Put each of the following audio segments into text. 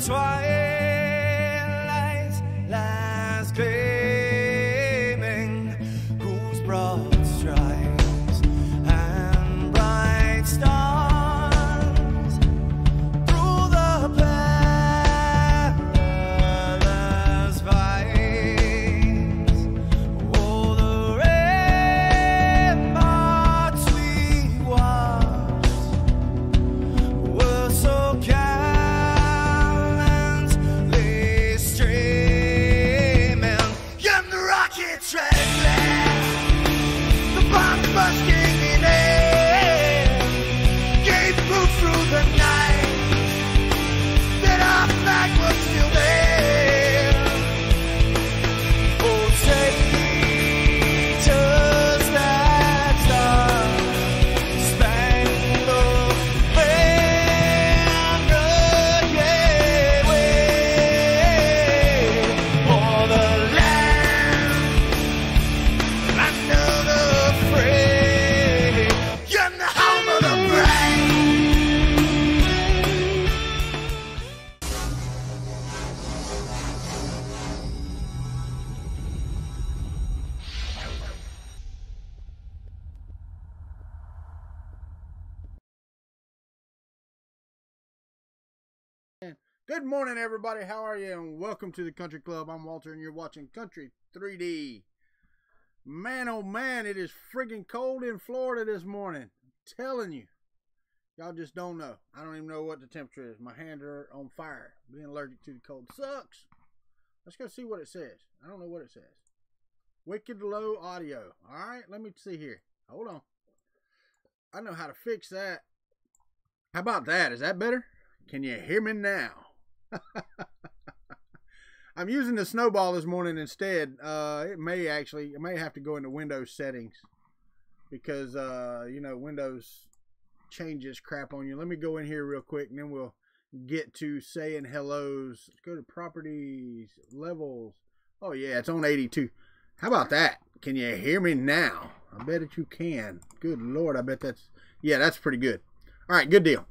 twilight lies gleaming, whose broad stripes and bright stars through the perilous fights. Oh, the ramparts we watched were so gallantly streaming, and the rockets reckless, the bombs bursting in air, gave proof through the night that our flag was still there. Oh, traitors that star spangled banner, yeah, wave for the land under the fray, and the home of the brave. Good morning, everybody. How are you? And welcome to the Country Club. I'm Walter, and you're watching Country 3D. Man, oh man, it is friggin' cold in Florida this morning. I'm telling you. Y'all just don't know. I don't even know what the temperature is. My hands are on fire. Being allergic to the cold sucks. Let's go see what it says. I don't know what it says. Wicked low audio. Alright, let me see here. Hold on. I know how to fix that. How about that? Is that better? Can you hear me now? I'm using the snowball this morning instead. It may have to go into Windows settings because you know, Windows changes crap on you. Let me go in here real quick and then we'll get to saying hellos. Let's go to properties, levels. Oh yeah, it's on 82. How about that? Can you hear me now? I bet that you can. Good Lord, I bet that's, yeah, that's pretty good. All right, good deal.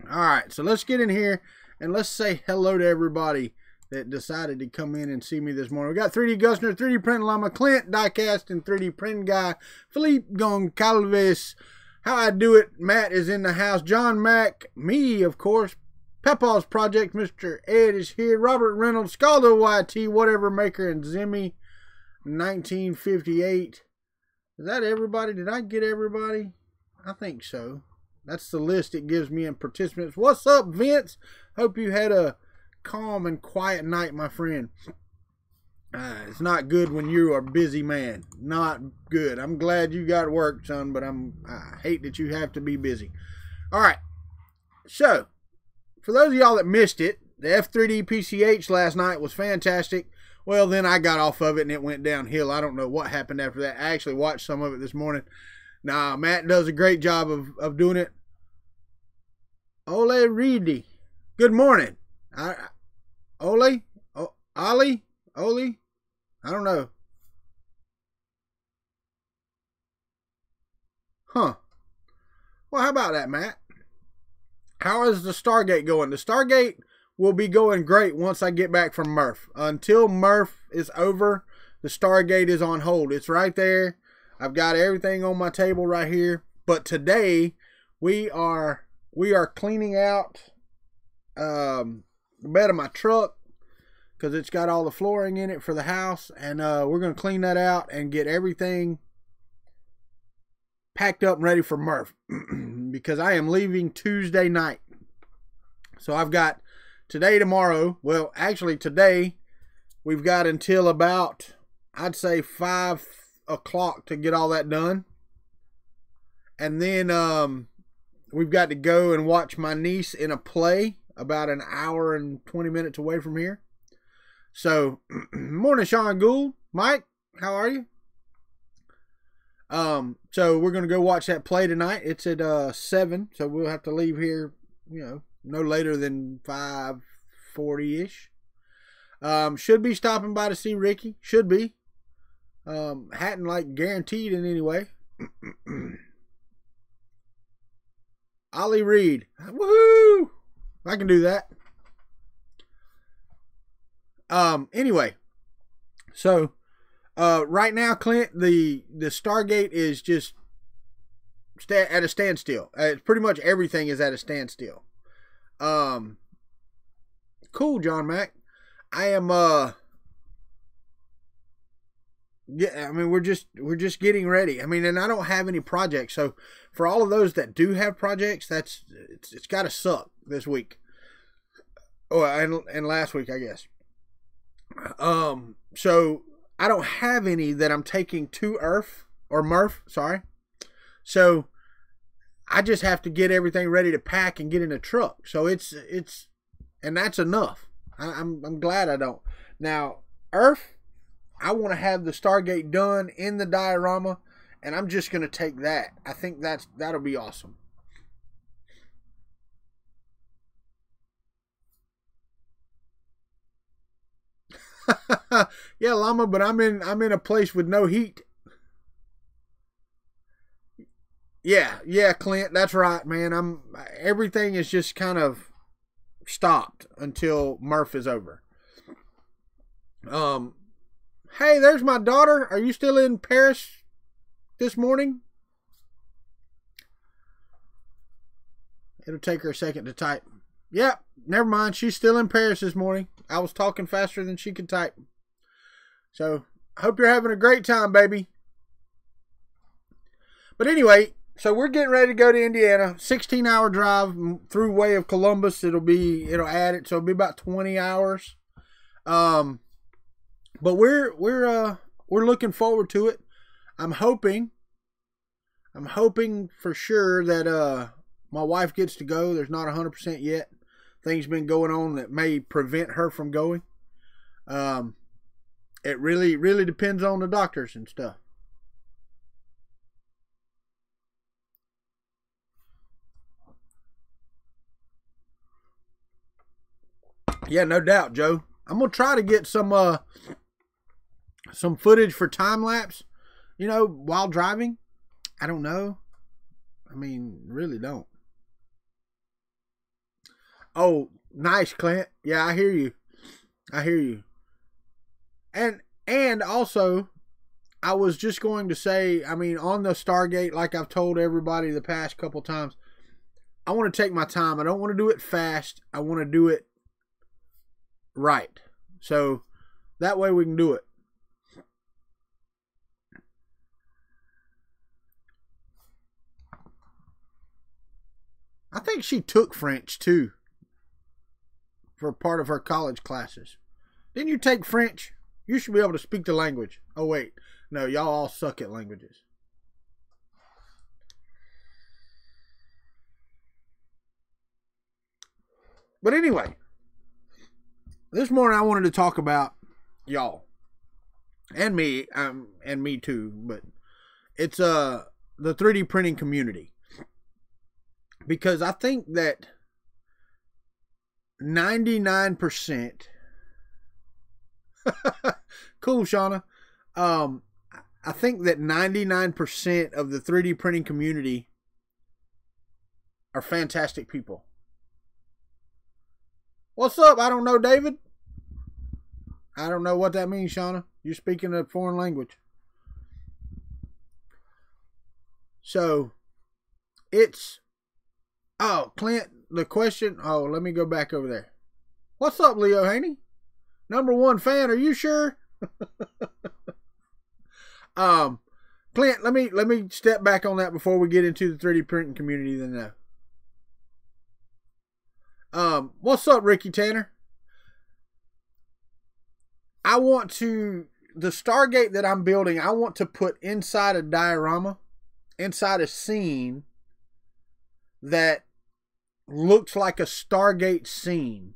All right, so let's get in here and let's say hello to everybody that decided to come in and see me this morning. We got 3D Gusner, 3D Print Llama, Clint, Diecast, and 3D Print Guy, Philippe Goncalves, How I Do It, Matt is in the house, John Mack, me, of course, Pepa's Project, Mr. Ed is here, Robert Reynolds, Scaldo YT, Whatever Maker, and Zimmy, 1958. Is that everybody? Did I get everybody? I think so. That's the list it gives me in participants. What's up, Vince? Hope you had a calm and quiet night, my friend. It's not good when you are a busy man. Not good. I'm glad you got work, son, but I hate that you have to be busy. All right. So, for those of y'all that missed it, the F3D PCH last night was fantastic. Well, then I got off of it and it went downhill. I don't know what happened after that. I actually watched some of it this morning. Nah, Matt does a great job of doing it. Ole Reedy. Good morning. Ole? Ollie? Ole? I don't know. Huh. Well, how about that, Matt? How is the Stargate going? The Stargate will be going great once I get back from Murph. Until Murph is over, the Stargate is on hold. It's right there. I've got everything on my table right here. But today we are cleaning out the bed of my truck because it's got all the flooring in it for the house, and we're going to clean that out and get everything packed up and ready for Murph because I am leaving Tuesday night. So I've got today, tomorrow. Well, actually today we've got until about, I'd say 5 o'clock to get all that done, and then we've got to go and watch my niece in a play about an hour and 20 minutes away from here. So morning, Sean Gould. Mike, how are you? So we're gonna go watch that play tonight. It's at 7, so we'll have to leave here, you know, no later than 5:40ish. Should be stopping by to see Ricky. Should be. Hadn't like guaranteed in any way. Ollie Reed. Woohoo! I can do that. Anyway, so right now, Clint, the Stargate is just at a standstill. Pretty much everything is at a standstill. Cool, John Mac. I am yeah, I mean we're just getting ready. I mean, and I don't have any projects, so for all of those that do have projects, it's got to suck this week. Oh, and last week, I guess. So I don't have any that I'm taking to Murph, sorry. So I just have to get everything ready to pack and get in a truck. So it's and that's enough. I'm glad I don't. Now, Earth, I want to have the Stargate done in the diorama, and I'm just going to take that. I think that'll be awesome. Yeah, Llama, but I'm in a place with no heat. Yeah, Clint, that's right, man. Everything is just kind of stopped until Murph is over. Hey, there's my daughter. Are you still in Paris this morning? It'll take her a second to type. Yep, never mind. She's still in Paris this morning. I was talking faster than she could type. So, I hope you're having a great time, baby. But anyway, so we're getting ready to go to Indiana. 16-hour drive through way of Columbus. It'll add it, so it'll be about 20 hours. But we're looking forward to it. I'm hoping for sure that my wife gets to go. There's not 100% yet. Things been going on that may prevent her from going. It really depends on the doctors and stuff. Yeah, no doubt, Joe. I'm gonna try to get some footage for time lapse, while driving. I don't know. I mean, really don't. Oh, nice, Clint. Yeah, I hear you. And also, I was just going to say, I mean, on the Stargate, like I've told everybody the past couple times, I want to take my time. I don't want to do it fast. I want to do it right. So that way we can do it. I think she took French too for part of her college classes. Didn't you take French? You should be able to speak the language. Oh wait, no, y'all all suck at languages. But anyway, this morning I wanted to talk about y'all and me too, but it's the 3D printing community, because I think that 99% cool, Shawna. I think that 99% of the 3D printing community are fantastic people. What's up? I don't know, David. I don't know what that means, Shawna. You're speaking a foreign language. So, Clint, the question. Oh, let me go back over there. What's up, Leo Haney? #1 fan, are you sure? Clint, let me step back on that before we get into the 3D printing community then. What's up, Ricky Tanner? The Stargate that I'm building, I want to put inside a diorama, inside a scene that looks like a Stargate scene.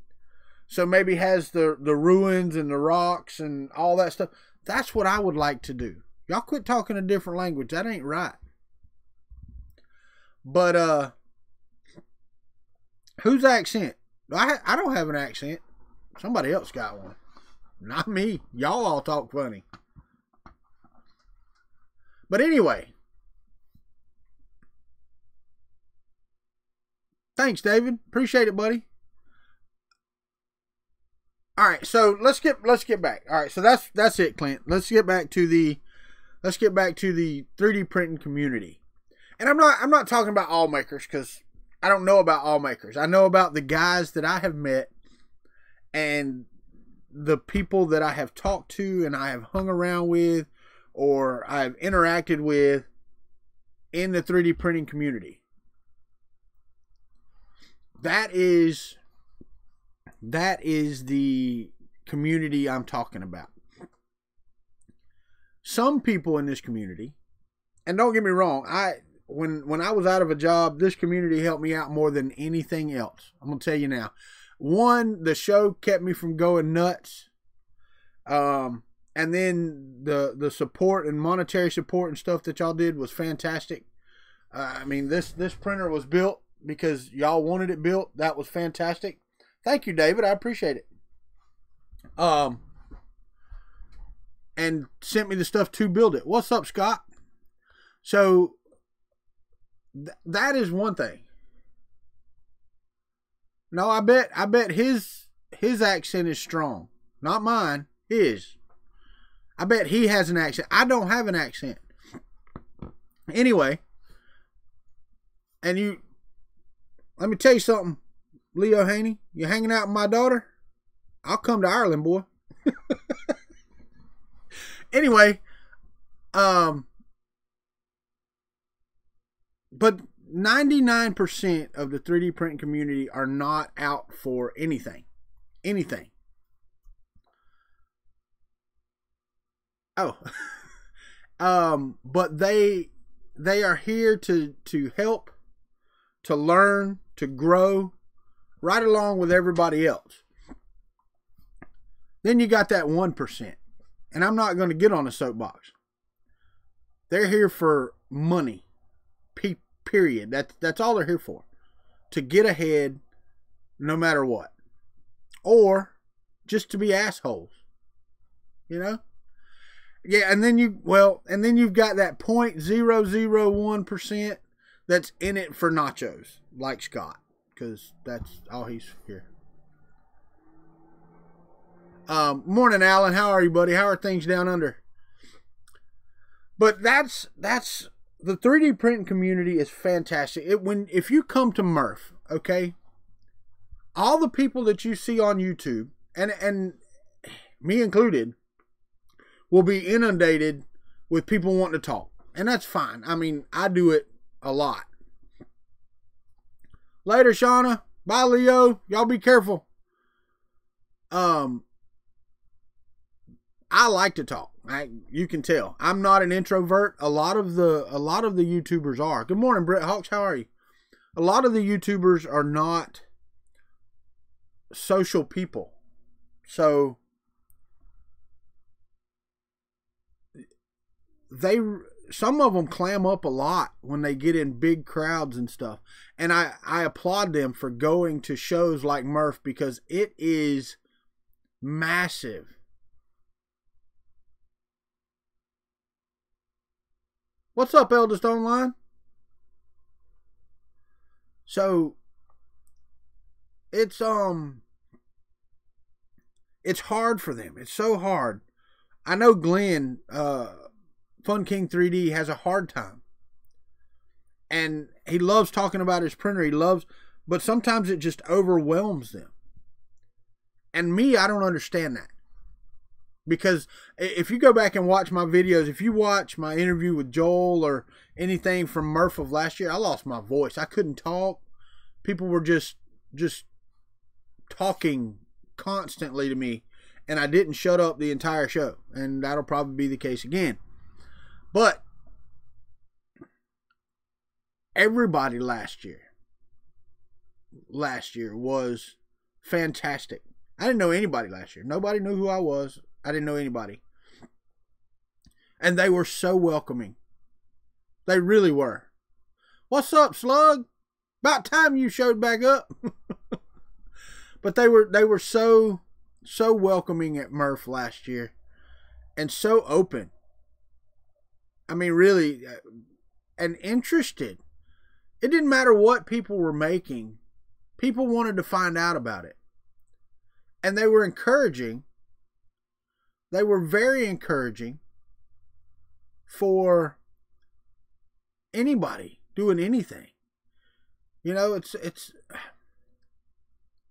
So maybe has the ruins and the rocks and all that stuff. That's what I would like to do. Y'all quit talking a different language. That ain't right. But whose accent? I don't have an accent. Somebody else got one. Not me. Y'all all talk funny. But anyway. Thanks, David. Appreciate it, buddy. All right, so let's get back. All right, so that's it, Clint. Let's get back to the 3D printing community. And I'm not talking about all makers, because I don't know about all makers. I know about the guys that I have met and the people that I have talked to and I have hung around with or I've interacted with in the 3D printing community. That is the community I'm talking about. Some people in this community, and don't get me wrong, when I was out of a job, this community helped me out more than anything else. I'm going to tell you now. One, the show kept me from going nuts. And then the support and monetary support and stuff that y'all did was fantastic. I mean, this printer was built because y'all wanted it built. That was fantastic. Thank you, David. I appreciate it. And sent me the stuff to build it. What's up, Scott? So that is one thing. No, I bet his accent is strong. Not mine. His. I bet he has an accent. I don't have an accent. Anyway, and let me tell you something, Leo Haney. You hanging out with my daughter? I'll come to Ireland, boy. Anyway, but 99% of the 3D printing community are not out for anything. Oh, but they are here to help, to learn, to grow, right along with everybody else. Then you got that 1%, and I'm not going to get on a soapbox. They're here for money. Period. That's all they're here for. To get ahead no matter what. Or just to be assholes. You know? Yeah, and then you've got that 0.001% that's in it for nachos, like Scott, because that's all he's here. Morning, Alan. How are you, buddy? How are things down under? But that's the 3D printing community is fantastic. If you come to Murph, okay, all the people that you see on YouTube, and me included, will be inundated with people wanting to talk. And that's fine. I mean, I do it a lot. Later, Shawna. Bye, Leo. Y'all be careful. I like to talk. You can tell. I'm not an introvert. A lot of the YouTubers are. Good morning, Brett Hawks. How are you? A lot of the YouTubers are not social people. So some of them clam up a lot when they get in big crowds and stuff. And I applaud them for going to shows like Murph, because it is massive. What's up, Eldest Online? So it's hard for them. It's so hard. I know Glenn, Fun King 3D, has a hard time. And he loves talking about his printer. But sometimes it just overwhelms them. And me, I don't understand that. Because if you go back and watch my videos, if you watch my interview with Joel or anything from Murph of last year, I lost my voice. I couldn't talk. People were just talking constantly to me, and I didn't shut up the entire show. And that'll probably be the case again. But everybody last year was fantastic. I didn't know anybody last year. Nobody knew who I was. I didn't know anybody. And they were so welcoming. They really were. What's up, Slug? About time you showed back up. But they were so welcoming at Murph last year. And so open. I mean, really, and interested. It didn't matter what people were making. People wanted to find out about it. And they were encouraging. They were very encouraging for anybody doing anything. You know, it's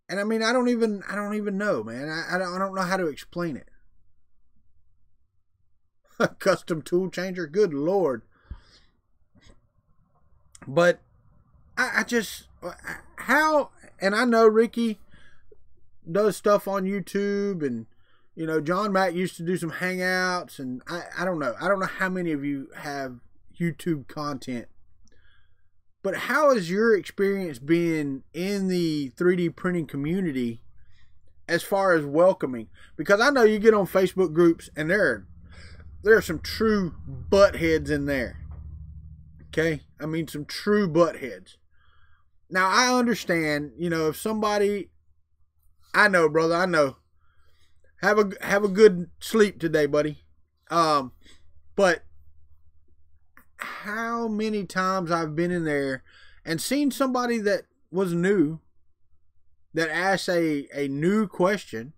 and I mean, I don't even know, man. I don't know how to explain it. Custom tool changer, good Lord. But I just, how, and I know Ricky does stuff on YouTube, and you know, John Mack used to do some hangouts, and I don't know how many of you have YouTube content. But how has your experience been in the 3D printing community as far as welcoming? Because I know you get on Facebook groups and there are some true buttheads in there. Okay? I mean, some true buttheads. Now, I understand, you know, if somebody, I know, brother, I know. Have a good sleep today, buddy. But how many times I've been in there and seen somebody that was new that asked a new question,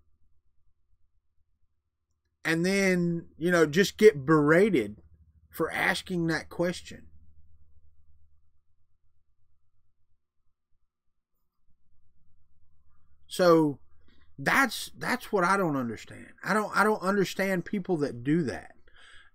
and then, you know, just get berated for asking that question. So that's what I don't understand. I don't understand people that do that.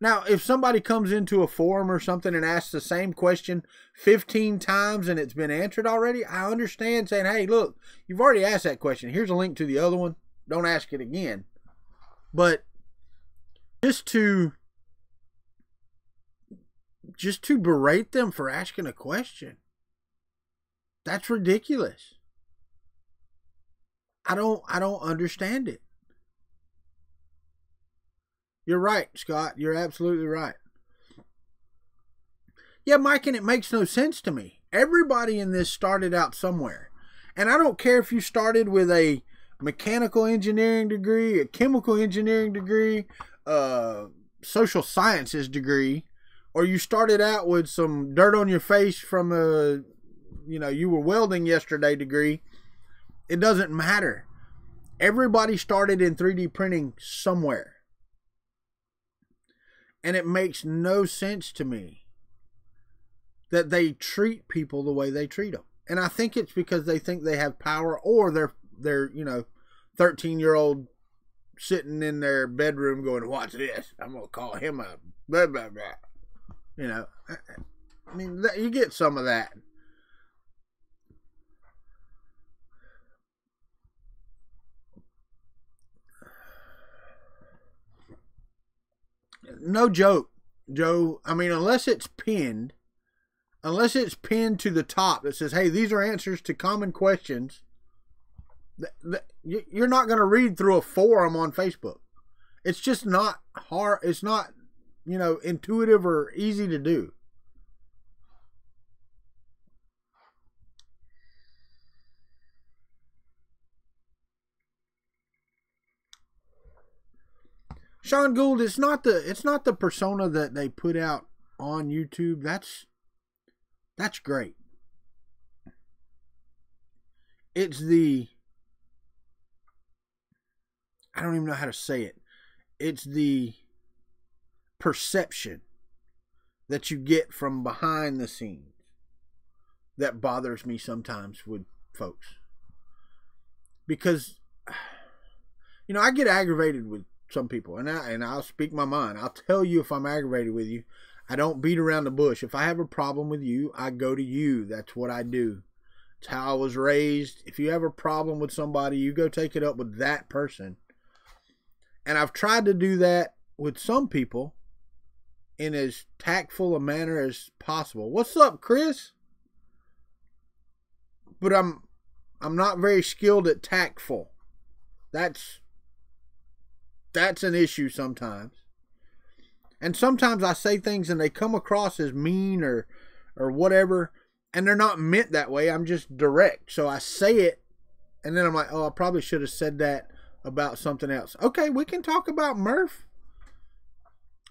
Now, if somebody comes into a forum or something and asks the same question 15 times and it's been answered already, I understand saying, hey, look, you've already asked that question. Here's a link to the other one. Don't ask it again. But just to berate them for asking a question, that's ridiculous. I don't understand it. You're right, Scott. You're absolutely right. Yeah, Mike, and it makes no sense to me. Everybody in this started out somewhere. And I don't care if you started with a mechanical engineering degree, a chemical engineering degree, social sciences degree, or you started out with some dirt on your face from a, you know, you were welding yesterday degree. It doesn't matter. Everybody started in 3D printing somewhere. And it makes no sense to me that they treat people the way they treat them. And I think it's because they think they have power, or they're you know, 13-year-old sitting in their bedroom going, watch this, I'm going to call him a blah, blah, blah. You know, I mean, you get some of that. No joke, Joe. I mean, unless it's pinned to the top that says, hey, these are answers to common questions, you're not going to read through a forum on Facebook. It's just not hard. It's not, you know, intuitive or easy to do. Sean Gould, it's not the persona that they put out on YouTube. That's great. It's the, I don't even know how to say it. It's the perception that you get from behind the scenes that bothers me sometimes with folks. Because, you know, I get aggravated with some people, and I'll speak my mind. I'll tell you if I'm aggravated with you. I don't beat around the bush. If I have a problem with you, I go to you. That's what I do. It's how I was raised. If you have a problem with somebody, you go take it up with that person. And I've tried to do that with some people in as tactful a manner as possible. What's up, Chris? But I'm not very skilled at tactful. That's an issue sometimes. And sometimes I say things and they come across as mean or whatever, and they're not meant that way. I'm just direct. So I say it, and then I'm like, oh, I probably should have said that about something else. Okay, we can talk about Murph.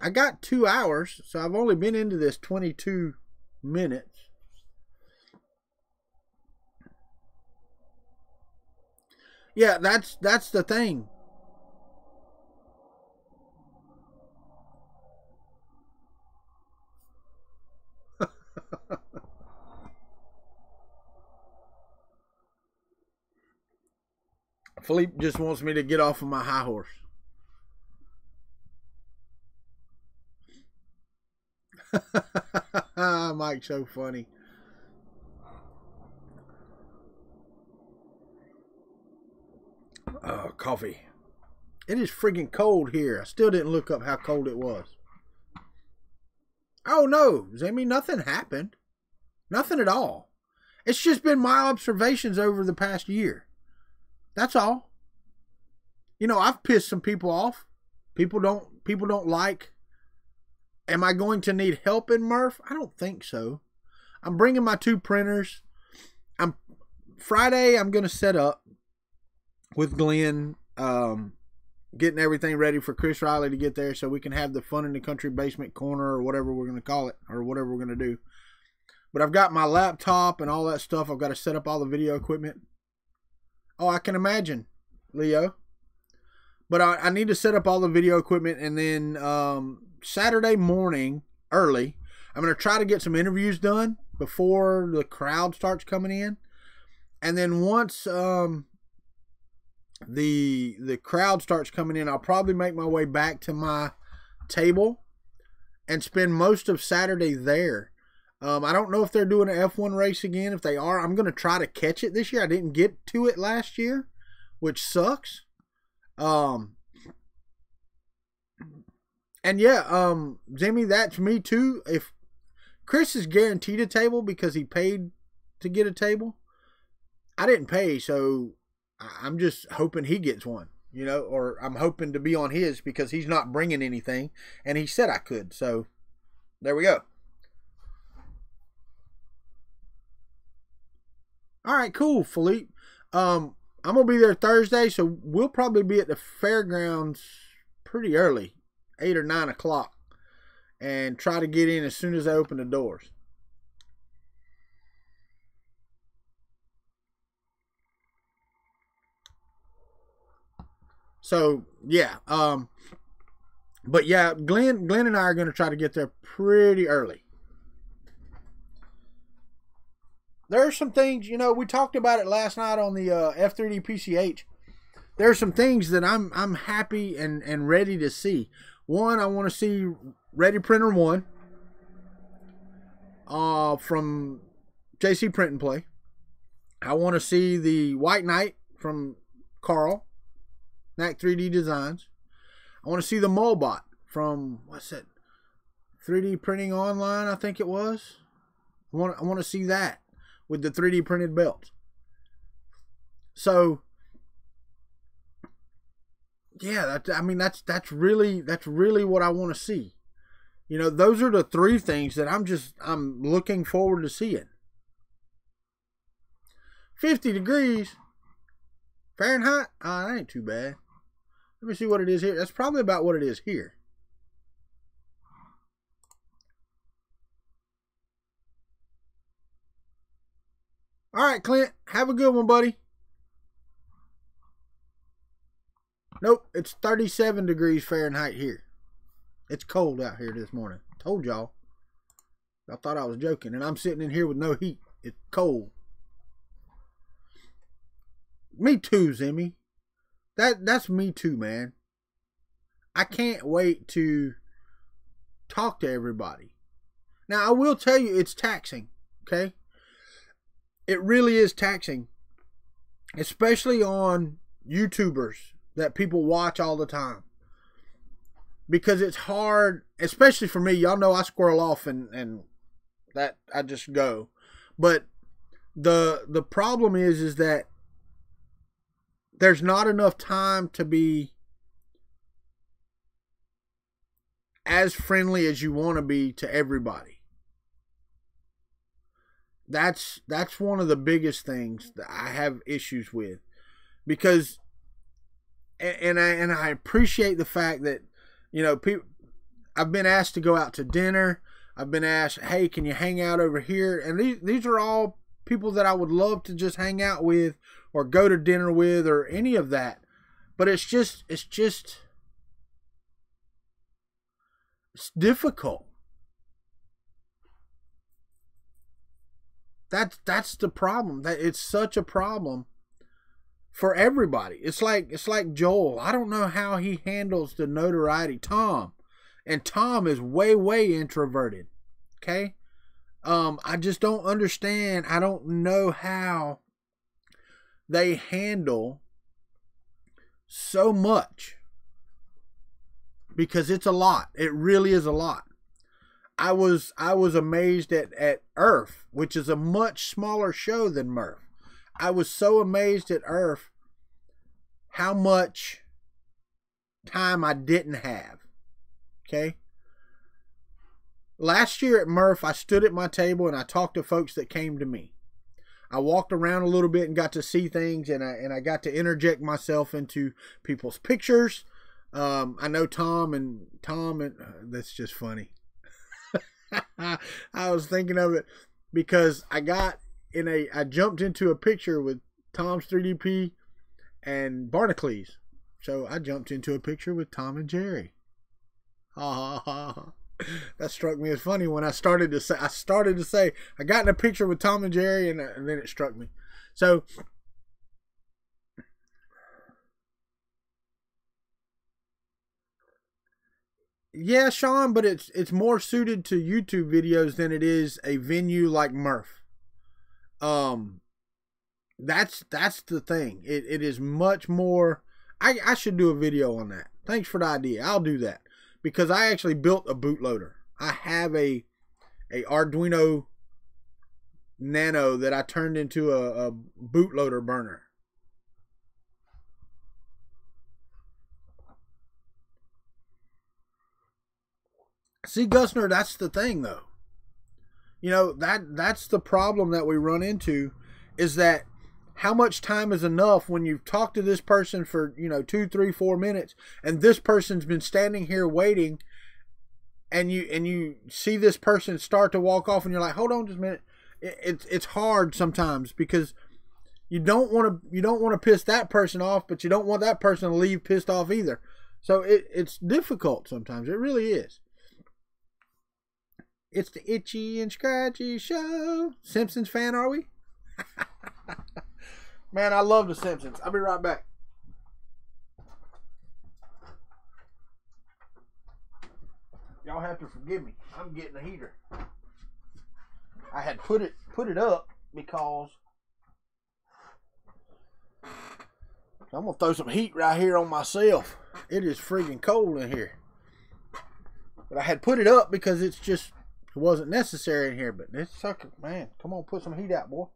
I got 2 hours, so I've only been into this 22 minutes. Yeah, that's the thing. Philippe just wants me to get off of my high horse. Mike's so funny. Coffee. It is friggin' cold here. I still didn't look up how cold it was. Oh no, Zimmy, nothing happened. Nothing at all. It's just been my observations over the past year. That's all. You know, I've pissed some people off. People don't like. Am I going to need help in Murph? I don't think so. I'm bringing my 2 printers. Friday I'm going to set up with Glenn, getting everything ready for Chris Riley to get there so we can have the Fun in the Country basement corner or whatever we're going to call it or whatever we're going to do. But I've got my laptop and all that stuff. I've got to set up all the video equipment. Oh, I can imagine, Leo. But I need to set up all the video equipment, and then Saturday morning, early, I'm going to try to get some interviews done before the crowd starts coming in. And then once the crowd starts coming in, I'll probably make my way back to my table and spend most of Saturday there. I don't know if they're doing an F1 race again. If they are, I'm going to try to catch it this year. I didn't get to it last year, which sucks. And yeah, Jimmy, that's me too. If Chris is guaranteed a table because he paid to get a table, I didn't pay, so I'm just hoping he gets one, you know, or I'm hoping to be on his because he's not bringing anything, and he said I could, so there we go. All right, cool, Philippe. I'm going to be there Thursday, so we'll probably be at the fairgrounds pretty early, 8 or 9 o'clock, and try to get in as soon as they open the doors. So, yeah. But, yeah, Glenn and I are going to try to get there pretty early. There are some things, you know, we talked about it last night on the F3D PCH. There are some things that I'm happy and ready to see. One, I want to see Ready Printer 1 from JC Print and Play. I want to see the White Knight from Carl, Knack 3D Designs. I want to see the Molbot from, what's it, 3D Printing Online, I think it was. I want to see that with the 3D printed belts. So, yeah, that's really what I want to see. You know, those are the 3 things that I'm looking forward to seeing. 50 degrees Fahrenheit. That ain't too bad. Let me see what it is here. That's probably about what it is here. All right, Clint, have a good one, buddy. Nope, it's 37 degrees Fahrenheit here. It's cold out here this morning. Told y'all. I thought I was joking, and I'm sitting in here with no heat. It's cold. Me too, Zimmy. That's me too, man. I can't wait to talk to everybody. Now, I will tell you, it's taxing, okay? It really is taxing, especially on YouTubers that people watch all the time, because it's hard, especially for me. Y'all know I squirrel off and that I just go. But the problem is that there's not enough time to be as friendly as you want to be to everybody. That's one of the biggest things that I have issues with, because and I appreciate the fact that, you know, people, I've been asked to go out to dinner. I've been asked, hey, can you hang out over here? And these are all people that I would love to just hang out with or go to dinner with or any of that. But it's difficult. That's the problem. That it's such a problem for everybody. It's like Joel. I don't know how he handles the notoriety. Tom is way introverted. Okay? I just don't understand. I don't know how they handle so much, because it's a lot. It really is a lot. I was amazed at Earth, which is a much smaller show than Murph. I was so amazed at Earth how much time I didn't have. Okay? Last year at Murph, I stood at my table and I talked to folks that came to me. I walked around a little bit and got to see things, and I got to interject myself into people's pictures. I know Tom and that's just funny. I was thinking of it because I jumped into a picture with Tom's 3DP and Barnacles. So I jumped into a picture with Tom and Jerry. That struck me as funny when I started to say I got in a picture with Tom and Jerry, and then it struck me. So yeah, Sean, but it's more suited to YouTube videos than it is a venue like Murph. That's the thing. It is much more. I should do a video on that. Thanks for the idea. I'll do that, because I actually built a bootloader. I have a Arduino Nano that I turned into a bootloader burner. See, Gusner, that's the thing, though. You know, that's the problem that we run into, is that how much time is enough when you've talked to this person for, 2, 3, 4 minutes, and this person's been standing here waiting, and you see this person start to walk off, and you're like, hold on just a minute. It's hard sometimes, because you don't want to piss that person off, but you don't want that person to leave pissed off either. So it's difficult sometimes. It really is. It's the Itchy and Scratchy Show. Simpsons fan, are we? Man, I love the Simpsons. I'll be right back. Y'all have to forgive me. I'm getting a heater. I had put it up because I'm gonna throw some heat right here on myself. It is freaking cold in here. But I had put it up because it wasn't necessary in here. But this sucker, man, come on, put some heat out, boy.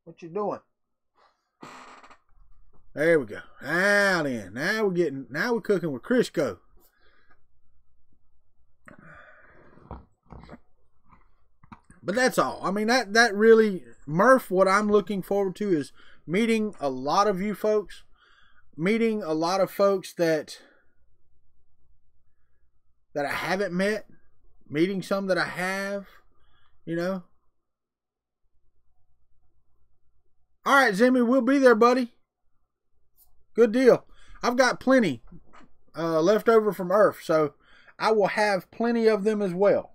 What you doing? There we go. Now then, now we're cooking with Crisco. But that's all. I mean, that really, Murph, what I'm looking forward to is meeting a lot of you folks, meeting a lot of folks that I haven't met, meeting some that I have, All right, Zimmy, we'll be there, buddy. Good deal. I've got plenty left over from Earth, so I will have plenty of them as well.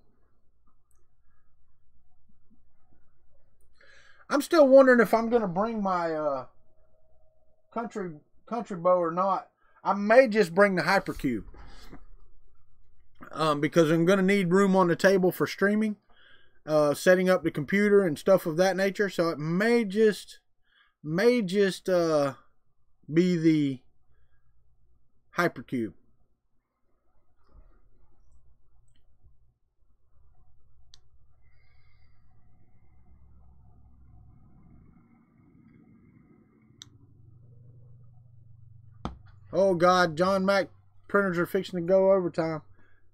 I'm still wondering if I'm going to bring my country bow or not. I may just bring the Hypercube. Because I'm going to need room on the table for streaming, setting up the computer and stuff of that nature. So it may just be the Hypercube. Oh God, John Mac printers are fixing to go overtime.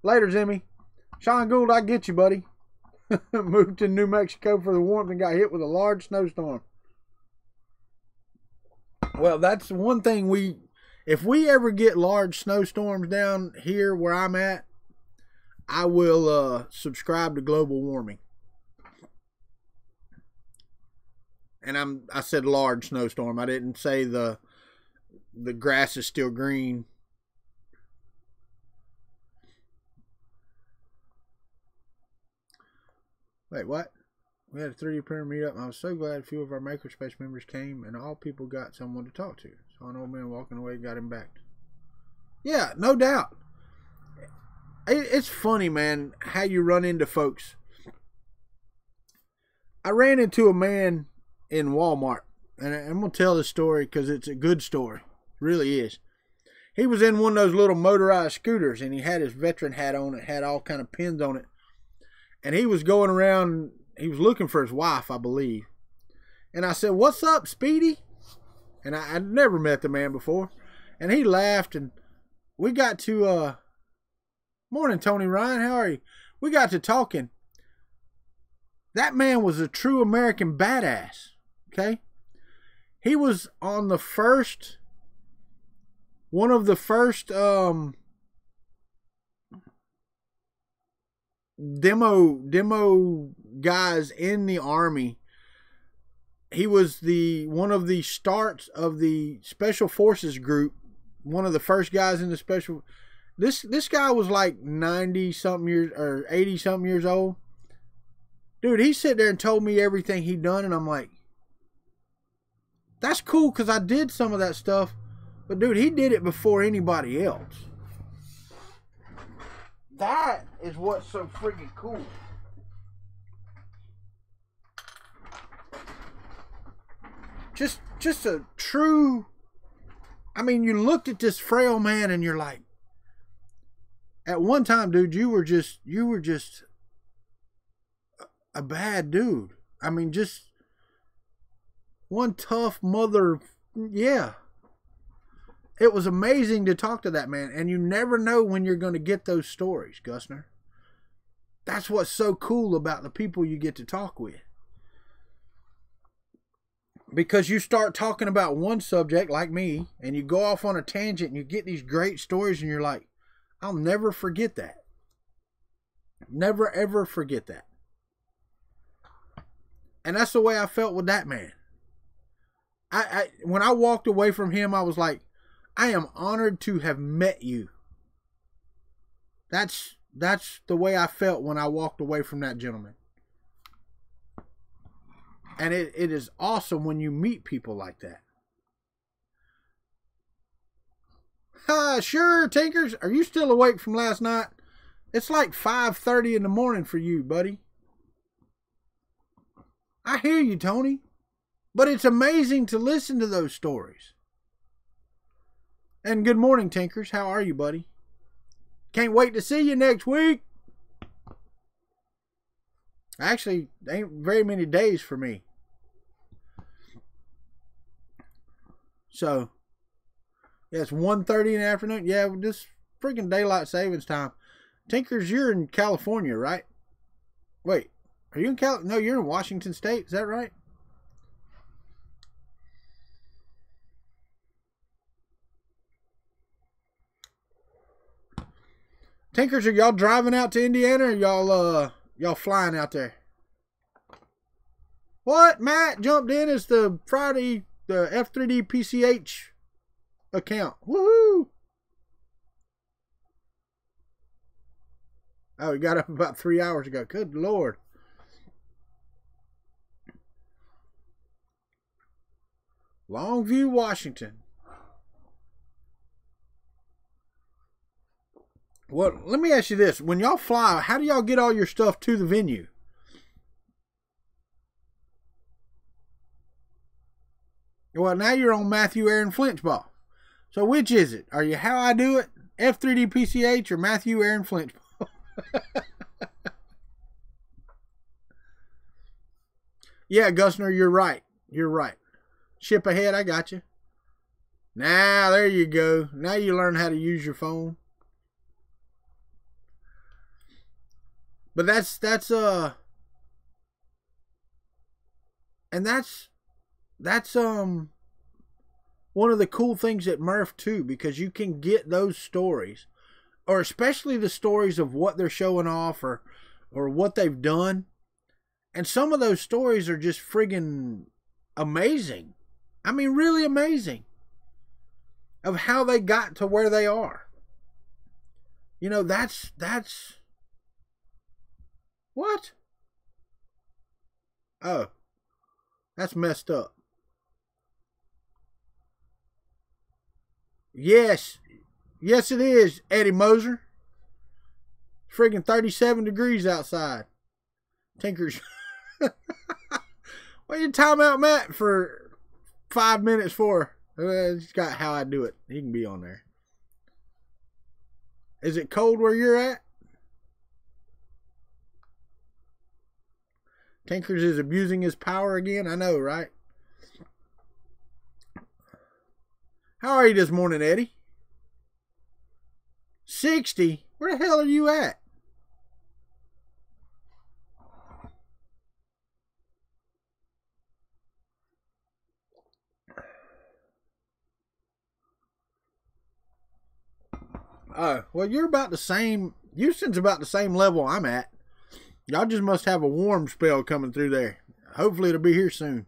Later, Zimmy. Sean Gould, I get you, buddy. Moved to New Mexico for the warmth and got hit with a large snowstorm. Well, that's one thing if we ever get large snowstorms down here where I'm at, I will subscribe to global warming. And I said large snowstorm. I didn't say the grass is still green. Wait, what? We had a 3D printer meetup, and I was so glad a few of our Makerspace members came, and all people got someone to talk to. So an old man walking away got him back. Yeah, no doubt. It's funny, man, how you run into folks. I ran into a man in Walmart, and I'm going to tell this story because it's a good story. It really is. He was in one of those little motorized scooters, and he had his veteran hat on. It had all kind of pins on it. And he was going around, he was looking for his wife, I believe. And I said, "What's up, Speedy?" And I'd never met the man before. And he laughed, and we got to, morning, Tony Ryan, how are you? We got to talking. That man was a true American badass, okay? He was on the first, one of the first, demo guys in the Army. He was one of the starts of the Special Forces group, one of the first guys in the special. This guy was like 90 something years or 80 something years old. Dude, he sat there and told me everything he'd done, and I'm like, that's cool because I did some of that stuff, but dude, he did it before anybody else. That is what's so freaking cool. Just a true, I mean, you looked at this frail man and you're like, at one time, dude, you were just a bad dude. I mean, just one tough mother. Yeah. It was amazing to talk to that man, and you never know when you're going to get those stories, Gusner. That's what's so cool about the people you get to talk with. Because you start talking about one subject, like me, and you go off on a tangent, and you get these great stories, and you're like, I'll never forget that. Never, ever forget that. And that's the way I felt with that man. When I walked away from him, I was like, I am honored to have met you. That's the way I felt when I walked away from that gentleman. And it is awesome when you meet people like that. Sure, Tinkers. Are you still awake from last night? It's like 5:30 in the morning for you, buddy. I hear you, Tony. But it's amazing to listen to those stories. And good morning, Tinkers. How are you, buddy? Can't wait to see you next week. Actually, ain't very many days for me. So, yeah, it's 1:30 in the afternoon. Yeah, this freaking daylight savings time. Tinkers, you're in California, right? Wait, are you in No, you're in Washington State. Is that right? Tinkers, are y'all driving out to Indiana, or y'all flying out there? What? Matt jumped in as the Friday, the F3D PCH account. Woohoo! Oh, he got up about 3 hours ago. Good Lord. Longview, Washington. Well, let me ask you this. When y'all fly, how do y'all get all your stuff to the venue? Well, now you're on Matthew Aaron Flinchball. So which is it? Are you How I Do It, F3D PCH, or Matthew Aaron Flinchball? Yeah, Gusner, you're right. You're right. Ship ahead, I got you. Now, there you go. Now you learn how to use your phone. But that's one of the cool things at Murph too, because you can get those stories, or especially the stories of what they're showing off or what they've done. And some of those stories are just friggin' amazing. I mean, really amazing of how they got to where they are. You know, that's what? Oh, that's messed up. Yes. Yes, it is, Eddie Moser. Friggin' 37 degrees outside. Tinkers. What you time out, Matt, for 5 minutes for? It's got how I do it. He can be on there. Is it cold where you're at? Tinkers is abusing his power again. I know, right? How are you this morning, Eddie? 60? Where the hell are you at? Oh, well, you're about the same. Houston's about the same level I'm at. Y'all just must have a warm spell coming through there. Hopefully it'll be here soon.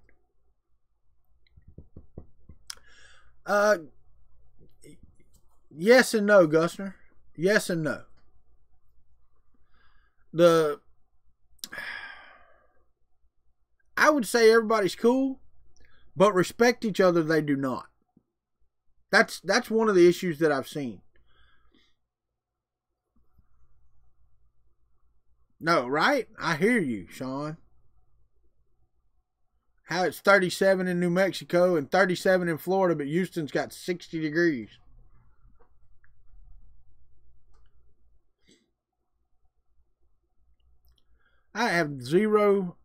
Yes and no, Gustner. Yes and no. I would say everybody's cool, but respect each other they do not. That's one of the issues that I've seen. No, right? I hear you, Sean. How it's 37 in New Mexico and 37 in Florida, but Houston's got 60 degrees. I have zero.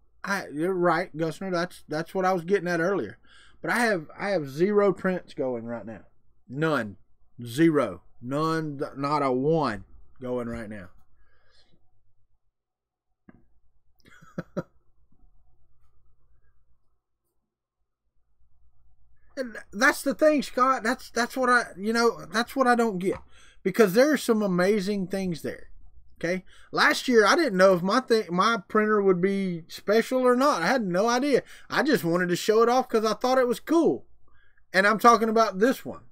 You're right, Gustner. That's what I was getting at earlier. But I have zero prints going right now. None. Zero. None. Not a one going right now. And that's the thing, Scott. That's what I don't get, because there's some amazing things there. Okay, last year I didn't know if my printer would be special or not. I had no idea. I just wanted to show it off because I thought it was cool, and I'm talking about this one.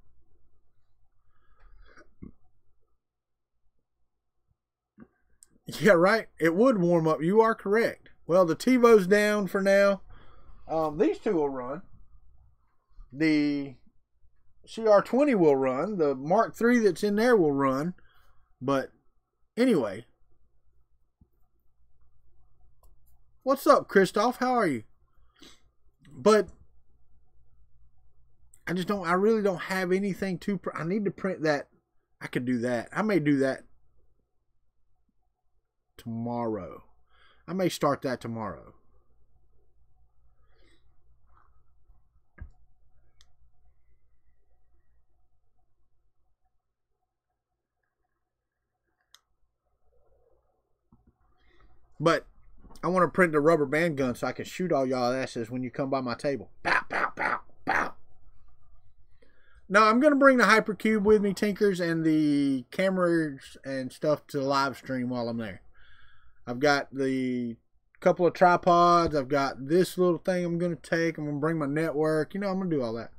Yeah, right. It would warm up. You are correct. Well, the TiVo's down for now. These two will run. The CR20 will run. The Mark III that's in there will run. But anyway. What's up, Christoph? How are you? But I really don't have anything to print. I need to print that. I could do that. I may do that tomorrow. I may start that tomorrow. But I want to print the rubber band gun so I can shoot all y'all asses when you come by my table. Pow, pow, pow, pow. No, I'm going to bring the Hypercube with me, Tinkers, and the cameras and stuff to live stream while I'm there. I've got the couple of tripods. I've got this little thing I'm going to take. I'm going to bring my network. You know, I'm going to do all that.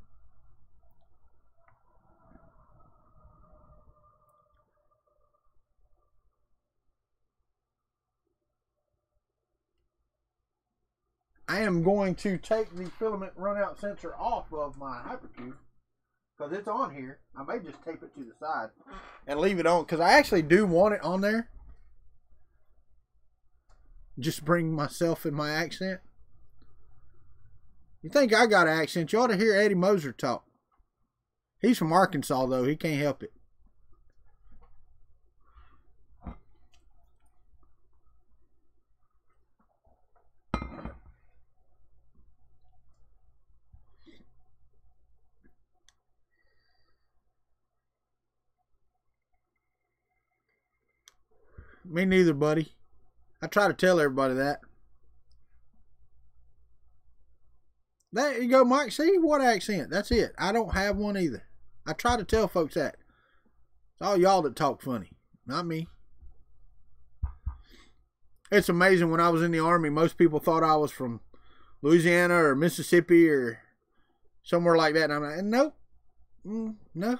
I am going to take the filament runout sensor off of my Hypercube because it's on here. I may just tape it to the side and leave it on because I actually do want it on there. Just bring myself and my accent. You think I got an accent? You ought to hear Eddie Moser talk. He's from Arkansas, though. He can't help it. Me neither, buddy. I try to tell everybody that. There you go, Mike. See? What accent? That's it. I don't have one either. I try to tell folks that. It's all y'all that talk funny. Not me. It's amazing. When I was in the Army, most people thought I was from Louisiana or Mississippi or somewhere like that. And I'm like, nope. No.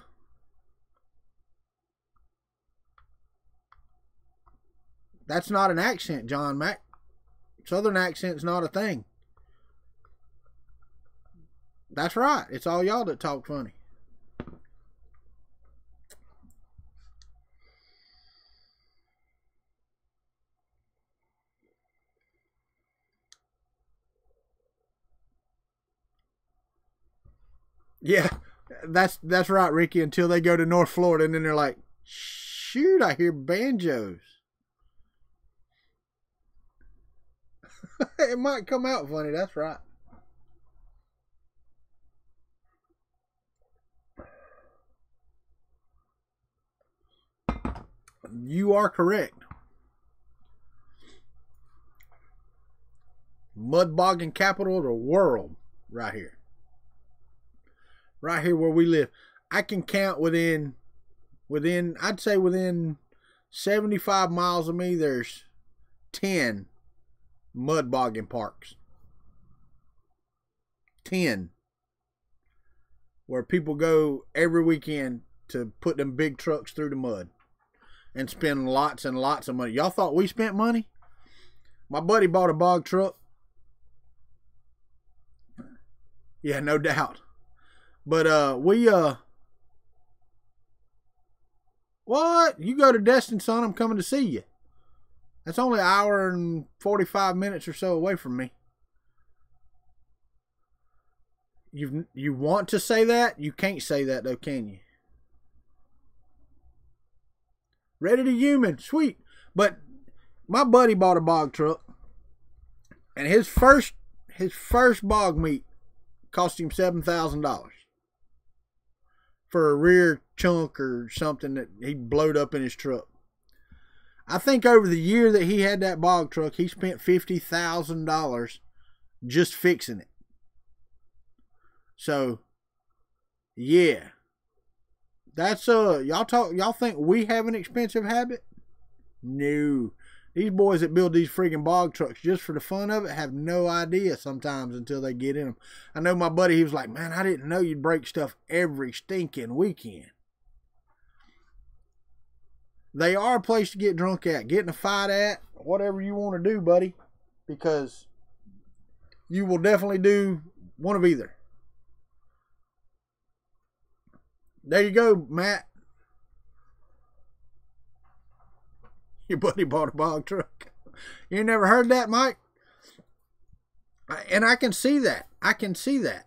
That's not an accent, John Mac. Southern accent's not a thing. That's right. It's all y'all that talk funny. Yeah, that's right, Ricky, until they go to North Florida and then they're like, shoot, I hear banjos. It might come out funny, that's right. You are correct. Mud bogging capital of the world right here. Right here where we live. I can count within I'd say within 75 miles of me, there's 10 mud bogging parks. 10. Where people go every weekend to put them big trucks through the mud and spend lots and lots of money. Y'all thought we spent money? My buddy bought a bog truck. Yeah, no doubt. But what? You go to Destin, son, I'm coming to see you. That's only an hour and 45 minutes or so away from me. You want to say that? You can't say that though, can you? Ready to human, sweet. But my buddy bought a bog truck, and his first bog meet cost him $7,000 for a rear chunk or something that he blowed up in his truck. I think over the year that he had that bog truck, he spent $50,000 just fixing it. So, yeah. That's y'all think we have an expensive habit? No. These boys that build these freaking bog trucks just for the fun of it have no idea sometimes until they get in them. I know my buddy, he was like, man, I didn't know you'd break stuff every stinking weekend. They are a place to get drunk at, get in a fight at, whatever you want to do, buddy. Because you will definitely do one of either. There you go, Matt. Your buddy bought a bog truck. You never heard that, Mike? And I can see that. I can see that.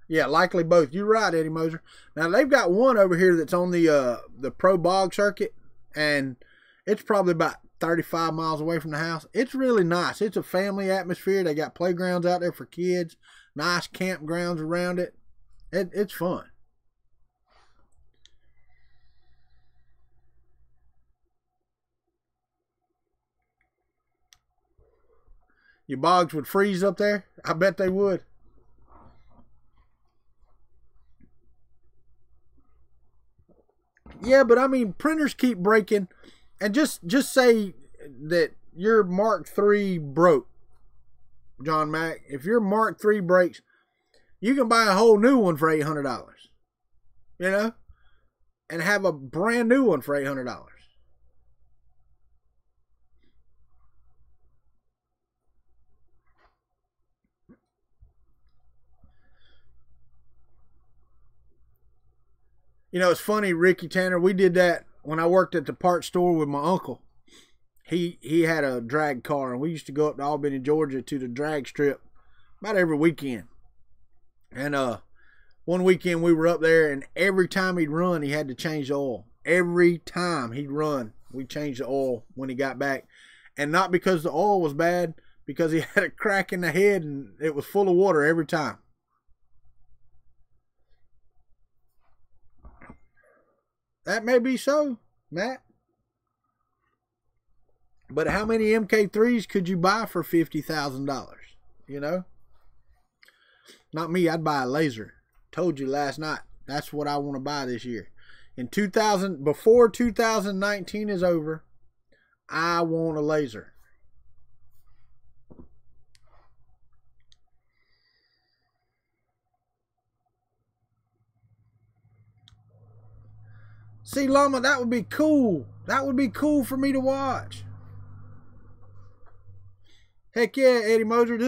Yeah, likely both. You're right, Eddie Moser. Now, they've got one over here that's on the Pro Bog circuit, and it's probably about 35 miles away from the house. It's really nice. It's a family atmosphere. They got playgrounds out there for kids, nice campgrounds around it. It's fun. Your bogs would freeze up there? I bet they would. Yeah, but I mean, printers keep breaking. And just say that your Mark III broke, John Mac. If your Mark III breaks, you can buy a whole new one for $800. You know? And have a brand new one for $800. You know, it's funny, Ricky Tanner, we did that when I worked at the parts store with my uncle. He had a drag car, and we used to go up to Albany, Georgia to the drag strip about every weekend. And one weekend we were up there, and every time he'd run, he had to change the oil. Every time he'd run, we changed the oil when he got back. And not because the oil was bad, because he had a crack in the head and it was full of water every time. That may be so, Matt. But how many MK3s could you buy for $50,000? You know? Not me, I'd buy a laser. Told you last night. That's what I want to buy this year. Before 2019 is over, I want a laser. See, Llama, that would be cool. That would be cool for me to watch. Heck yeah, Eddie Moser.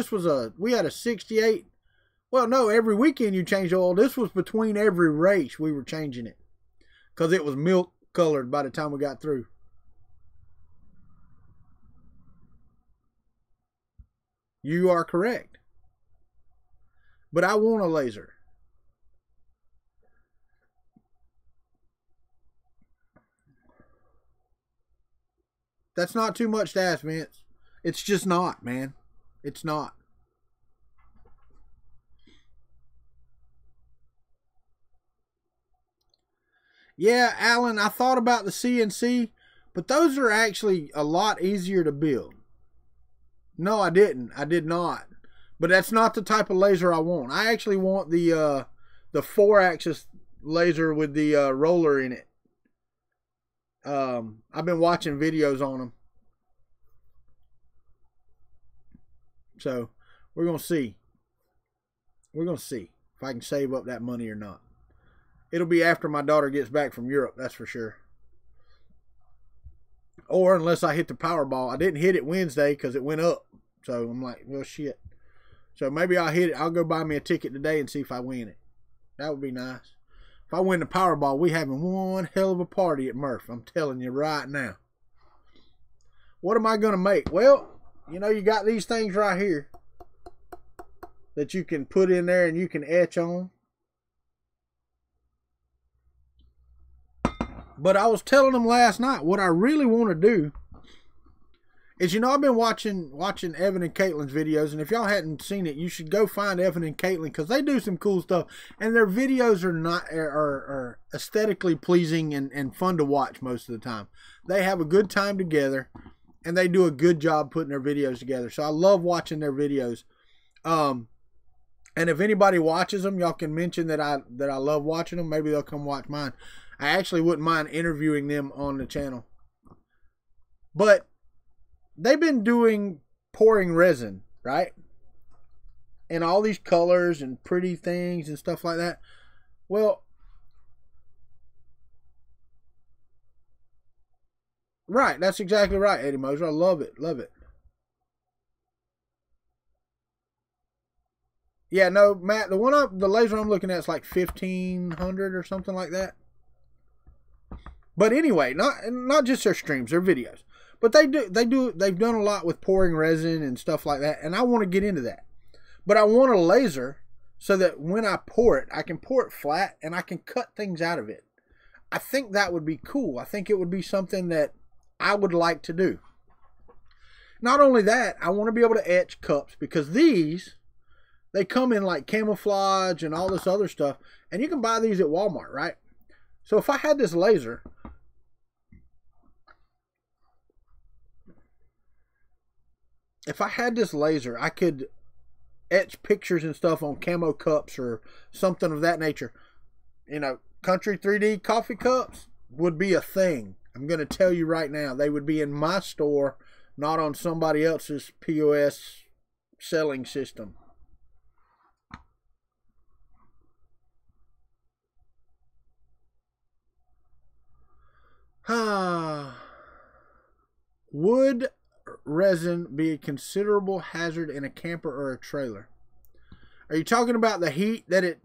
We had a 68. Well, no, every weekend you change oil. This was between every race we were changing it. Because it was milk colored by the time we got through. You are correct. But I want a laser. That's not too much to ask, Vince. It's just not, man. It's not. Yeah, Alan, I thought about the CNC, but those are actually a lot easier to build. No, I didn't. I did not. But that's not the type of laser I want. I actually want the 4-axis laser with the roller in it. I've been watching videos on them. So, we're going to see. We're going to see if I can save up that money or not. It'll be after my daughter gets back from Europe, that's for sure. Or unless I hit the Powerball. I didn't hit it Wednesday because it went up. So, I'm like, well, shit. So, maybe I'll hit it. I'll go buy me a ticket today and see if I win it. That would be nice. If I win the Powerball, we having one hell of a party at Murph. I'm telling you right now. What am I going to make? Well, you know, you got these things right here that you can put in there and you can etch on. But I was telling them last night, what I really want to do is, you know, I've been watching Evan and Caitlin's videos, and if y'all hadn't seen it, you should go find Evan and Caitlin because they do some cool stuff, and their videos are aesthetically pleasing and fun to watch most of the time. They have a good time together, and they do a good job putting their videos together. So I love watching their videos. And if anybody watches them, y'all can mention that I love watching them. Maybe they'll come watch mine. I actually wouldn't mind interviewing them on the channel. But they've been doing pouring resin, right? And all these colors and pretty things and stuff like that. Well, right, that's exactly right, Eddie Moser. I love it, love it. Yeah, no, Matt, the laser I'm looking at is like 1,500 or something like that. But anyway, not just their streams, their videos. But they've done a lot with pouring resin and stuff like that, and I want to get into that. But I want a laser so that when I pour it, I can pour it flat and I can cut things out of it. I think that would be cool. I think it would be something that I would like to do. Not only that, I want to be able to etch cups because these, they come in like camouflage and all this other stuff, and you can buy these at Walmart, right? So if I had this laser, I could etch pictures and stuff on camo cups or something of that nature. You know, Kuntry 3D coffee cups would be a thing. I'm going to tell you right now, they would be in my store, not on somebody else's POS selling system. Would resin be a considerable hazard in a camper or a trailer? Are you talking about the heat that it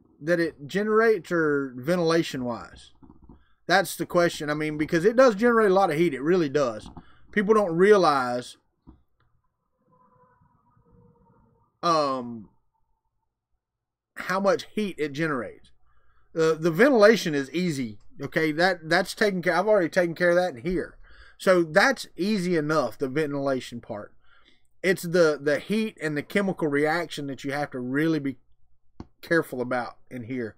generates, or ventilation wise? That's the question. I mean, because it does generate a lot of heat. It really does. People don't realize how much heat it generates. The ventilation is easy. Okay, that's taken care. I've already taken care of that in here. So that's easy enough, the ventilation part. It's the heat and the chemical reaction that you have to really be careful about in here.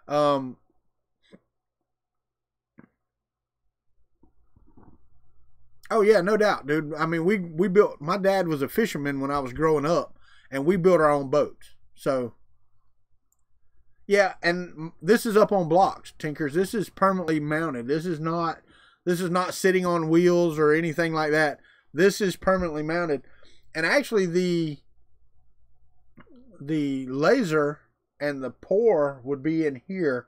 Oh yeah, no doubt, dude. I mean, we built, my dad was a fisherman when I was growing up, and we built our own boats. So yeah, and this is up on blocks, Tinkers. This is permanently mounted. This is not sitting on wheels or anything like that. This is permanently mounted. And actually the laser and the pour would be in here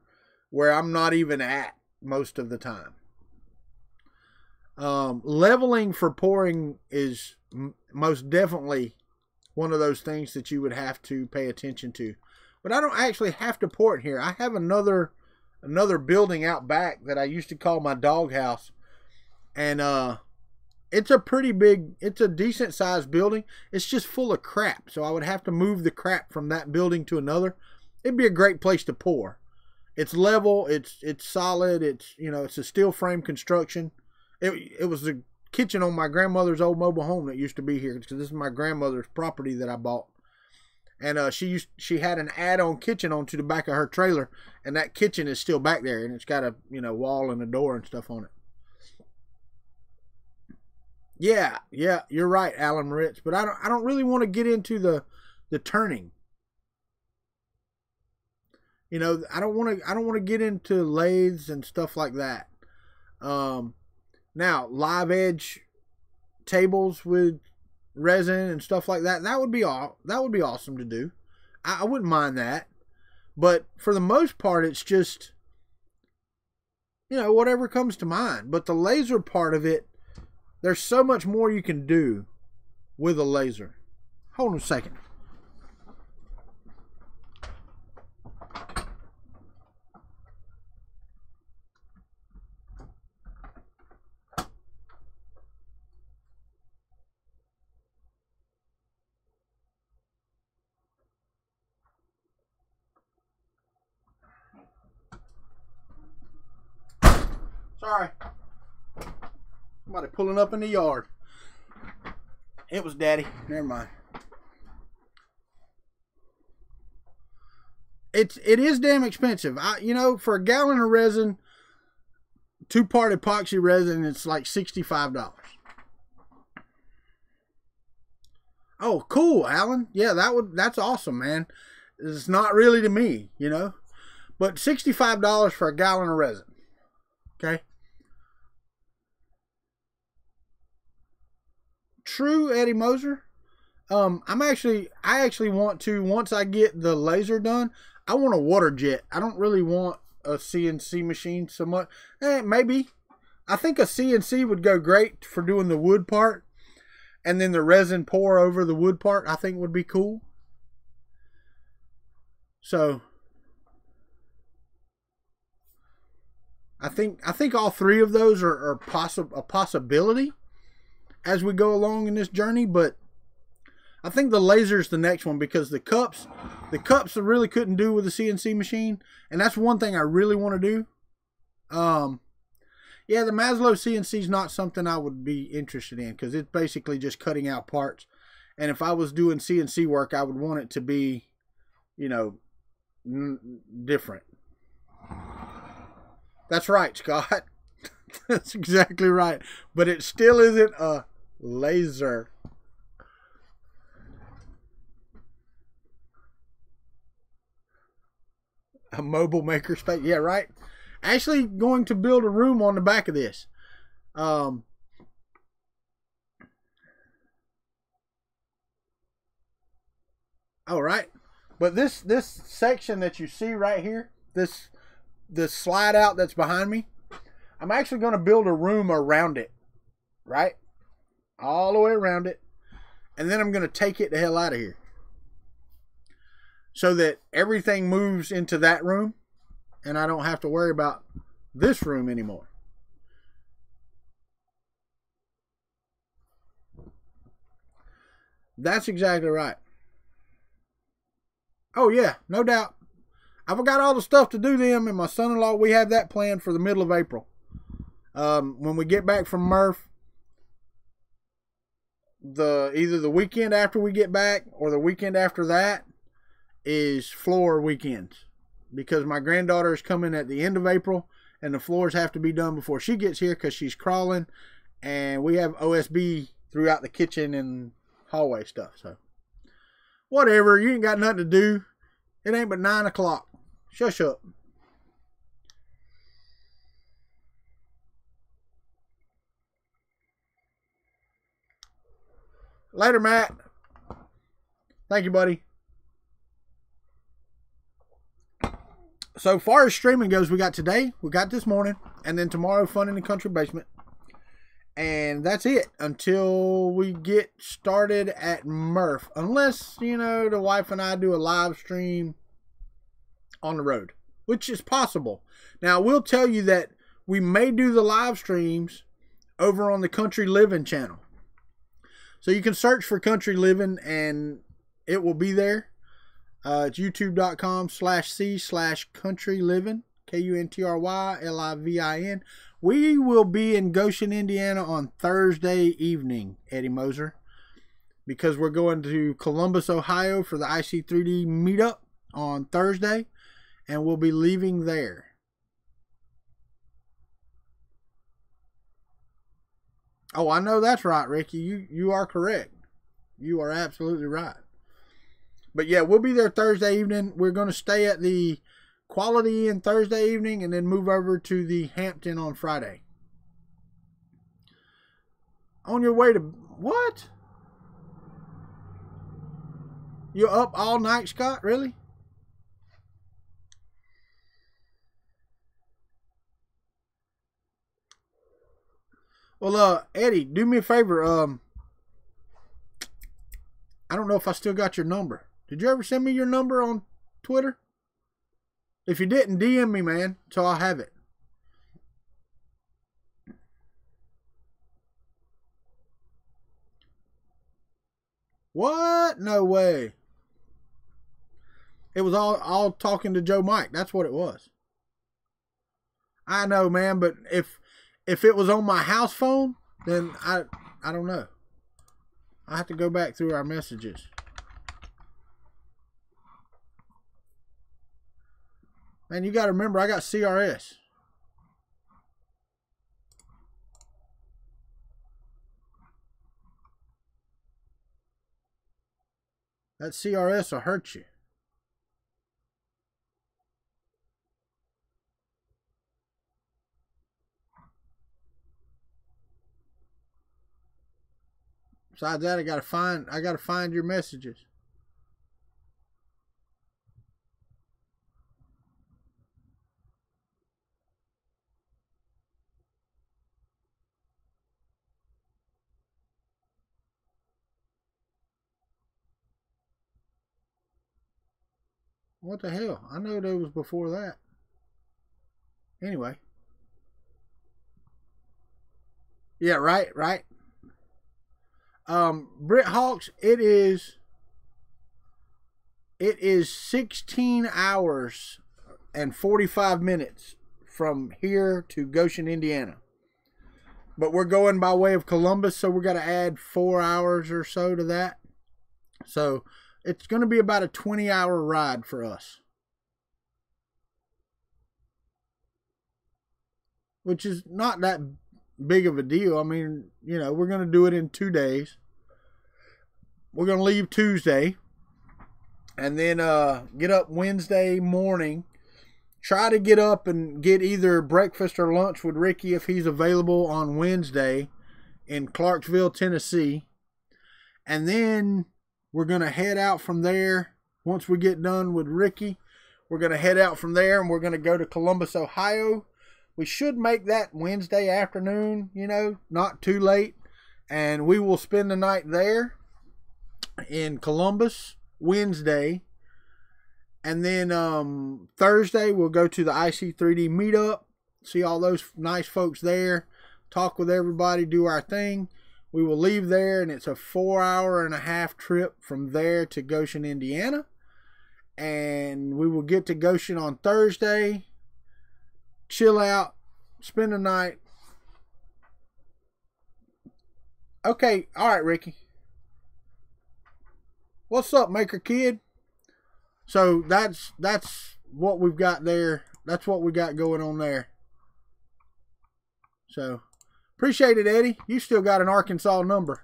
where I'm not even at most of the time. Leveling for pouring is most definitely one of those things that you would have to pay attention to. But I don't actually have to pour it here. I have another building out back that I used to call my doghouse. And it's a pretty big, it's a decent sized building. It's just full of crap. So I would have to move the crap from that building to another. It'd be a great place to pour. It's level, it's solid, it's, you know, it's a steel frame construction. It was the kitchen on my grandmother's old mobile home that used to be here, because this is my grandmother's property that I bought. And she had an add-on kitchen onto the back of her trailer, and that kitchen is still back there, and it's got a, you know, wall and a door and stuff on it. Yeah, you're right, Alan Moritz, but I don't really want to get into the turning. You know, I don't want to get into lathes and stuff like that. Now, live edge tables with resin and stuff like that, that would be awesome to do. I wouldn't mind that. But for the most part, it's just, you know, whatever comes to mind. But the laser part of it, there's so much more you can do with a laser. Hold on a second. Sorry. Somebody pulling up in the yard. It was Daddy. Never mind. It is damn expensive. You know, for a gallon of resin, 2-part epoxy resin, it's like $65. Oh, cool, Alan. Yeah, that's awesome, man. It's not really to me, you know. But $65 for a gallon of resin. Okay. True, Eddie Moser. I actually want to, once I get the laser done, I want a water jet. I don't really want a CNC machine so much. Maybe. I think a CNC would go great for doing the wood part, and then the resin pour over the wood part, I think would be cool. So I think all three of those are a possibility as we go along in this journey, but I think the laser's the next one, because the cups I really couldn't do with the CNC machine, and that's one thing I really want to do. Yeah, the Maslow CNC is not something I would be interested in, because it's basically just cutting out parts, and if I was doing CNC work, I would want it to be, you know, different. That's right, Scott. That's exactly right. But it still isn't a laser. A mobile maker space. Yeah, right. Actually going to build a room on the back of this. All right. But this section that you see right here, this slide out that's behind me, I'm actually going to build a room around it, right? All the way around it. And then I'm going to take it the hell out of here, so that everything moves into that room, and I don't have to worry about this room anymore. That's exactly right. Oh yeah, no doubt. I've got all the stuff to do them, and my son-in-law, we have that planned for the middle of April. When we get back from Murph, either the weekend after we get back or the weekend after that is floor weekends, because my granddaughter is coming at the end of April, and the floors have to be done before she gets here because she's crawling, and we have OSB throughout the kitchen and hallway stuff. So whatever, you ain't got nothing to do. It ain't but 9 o'clock. Shush up. Later, Matt. Thank you, buddy. So far as streaming goes, we got today, we got this morning, and then tomorrow, Fun in the Country Basement. And that's it until we get started at Murph. Unless, you know, the wife and I do a live stream on the road, which is possible. Now, I will tell you that we may do the live streams over on the Kuntry Livin channel. So you can search for Kuntry Livin and it will be there. It's youtube.com/c/Kuntry Livin, KUNTRYLIVIN. We will be in Goshen, Indiana on Thursday evening, Eddie Moser, because we're going to Columbus, Ohio for the IC3D meetup on Thursday, and we'll be leaving there. Oh, I know that's right, Ricky. You are correct. You are absolutely right. But yeah, we'll be there Thursday evening. We're going to stay at the Quality Inn Thursday evening and then move over to the Hampton on Friday. On your way to... What? You up all night, Scott? Really? Well, Eddie, do me a favor. I don't know if I still got your number. Did you ever send me your number on Twitter? If you didn't, DM me, man, so I'll have it. What? No way. It was all talking to Joe Mike. That's what it was. I know, man, but if it was on my house phone, then I don't know. I have to go back through our messages. Man, you got to remember, I got CRS. That CRS will hurt you. Besides that, I gotta find your messages. What the hell? I know there was before that. Anyway. Yeah, right. Brit Hawks, it is 16 hours and 45 minutes from here to Goshen, Indiana. But we're going by way of Columbus, so we're going to add 4 hours or so to that. So it's going to be about a 20-hour ride for us. Which is not that big of a deal. I mean, you know, we're going to do it in 2 days. We're going to leave Tuesday and then get up Wednesday morning. Try to get up and get either breakfast or lunch with Ricky if he's available on Wednesday in Clarksville, Tennessee. And then we're going to head out from there. Once we get done with Ricky, we're going to head out from there and we're going to go to Columbus, Ohio. We should make that Wednesday afternoon, you know, not too late. And we will spend the night there in Columbus Wednesday. And then Thursday, we'll go to the IC3D meetup, see all those nice folks there, talk with everybody, do our thing. We will leave there, and it's a 4.5-hour trip from there to Goshen, Indiana. And we will get to Goshen on Thursday, chill out, spend the night. Okay, all right, Ricky. What's up, Maker Kid? So that's what we've got there. That's what we got going on there. So appreciate it, Eddie. You still got an Arkansas number.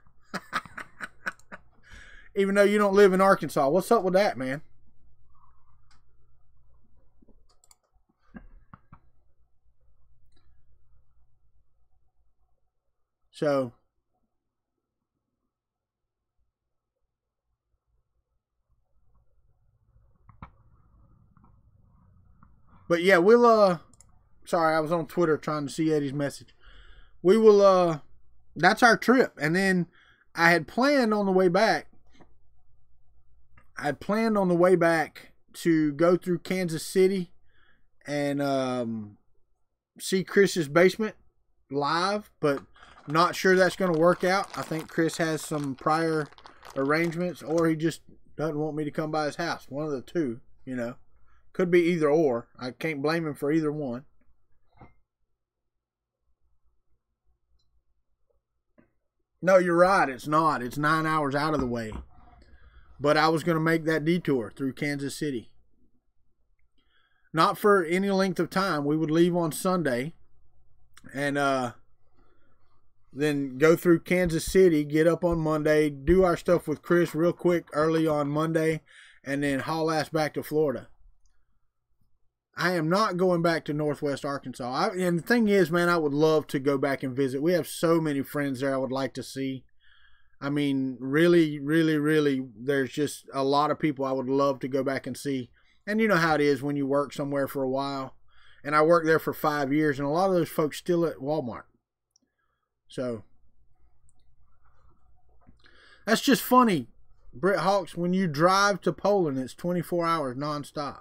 Even though you don't live in Arkansas. What's up with that, man? So But yeah, we'll sorry, I was on Twitter trying to see Eddie's message. We will that's our trip. And then I had planned on the way back. To go through Kansas City and see Chris's basement live, but not sure that's going to work out. I think Chris has some prior arrangements, or he just doesn't want me to come by his house. One of the two, you know. Could be either or. I can't blame him for either one. No, you're right. It's not. It's 9 hours out of the way. But I was going to make that detour through Kansas City. Not for any length of time. We would leave on Sunday and then go through Kansas City, get up on Monday, do our stuff with Chris real quick early on Monday, and then haul ass back to Florida. I am not going back to Northwest Arkansas. And the thing is, man, I would love to go back and visit. We have so many friends there I would like to see. I mean, really, really, really, there's just a lot of people I would love to go back and see. And you know how it is when you work somewhere for a while. And I worked there for 5 years, and a lot of those folks still at Walmart. So, that's just funny, Britt Hawks, when you drive to Poland, it's 24 hours nonstop.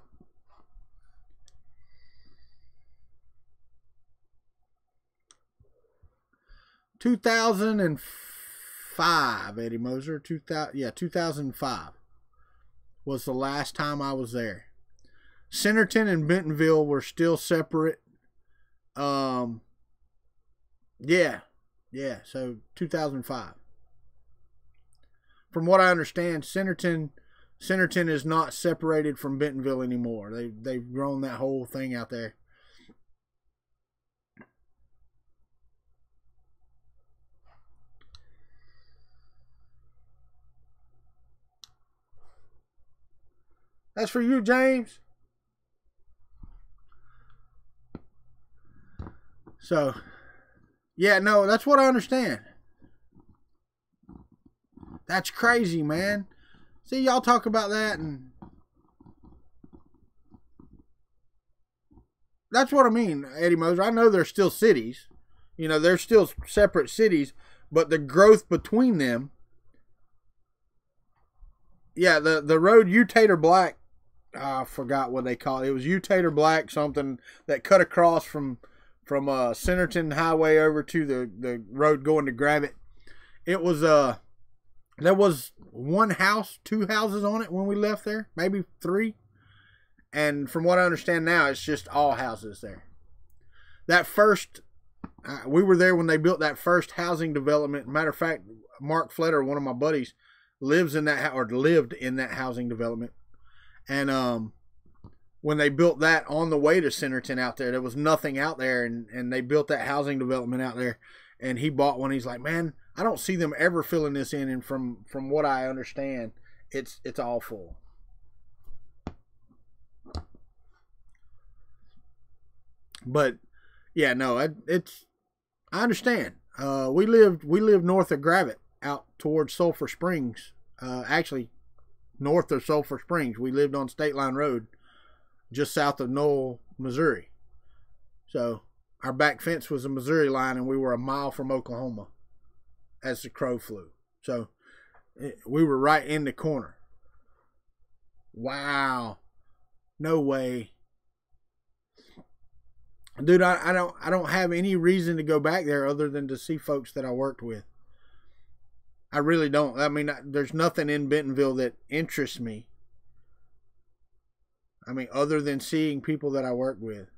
$2005, Eddie Moser. 2005 was the last time I was there. Centerton and Bentonville were still separate. So 2005. From what I understand, Centerton is not separated from Bentonville anymore. They've grown that whole thing out there. That's for you, James. So, yeah, no, that's what I understand. That's crazy, man. See, y'all talk about that, and that's what I mean, Eddie Moser. I know they're still cities. You know, they're still separate cities, but the growth between them. Yeah, the road Utator Black, I forgot what they call it. It was Utator Black something that cut across from Centerton Highway over to the road going to Gravett. It was there was one house, two houses on it when we left there, maybe three. And from what I understand now, it's just all houses there. That first, we were there when they built that first housing development. Matter of fact, Mark Fletter, one of my buddies, lived in that housing development. And when they built that on the way to Centerton out there was nothing out there, and they built that housing development out there, and he bought one. He's like, man, I don't see them ever filling this in, and from what I understand, it's all full. But yeah, no, I understand. We lived north of Gravett, out towards Sulphur Springs. Actually, north of Sulphur Springs. We lived on State Line Road, just south of Knoll, Missouri. So our back fence was a Missouri line, and we were a mile from Oklahoma as the crow flew. So we were right in the corner. Wow. No way. Dude, I don't have any reason to go back there other than to see folks that I worked with. I really don't. I mean, there's nothing in Bentonville that interests me. I mean, other than seeing people that I work with.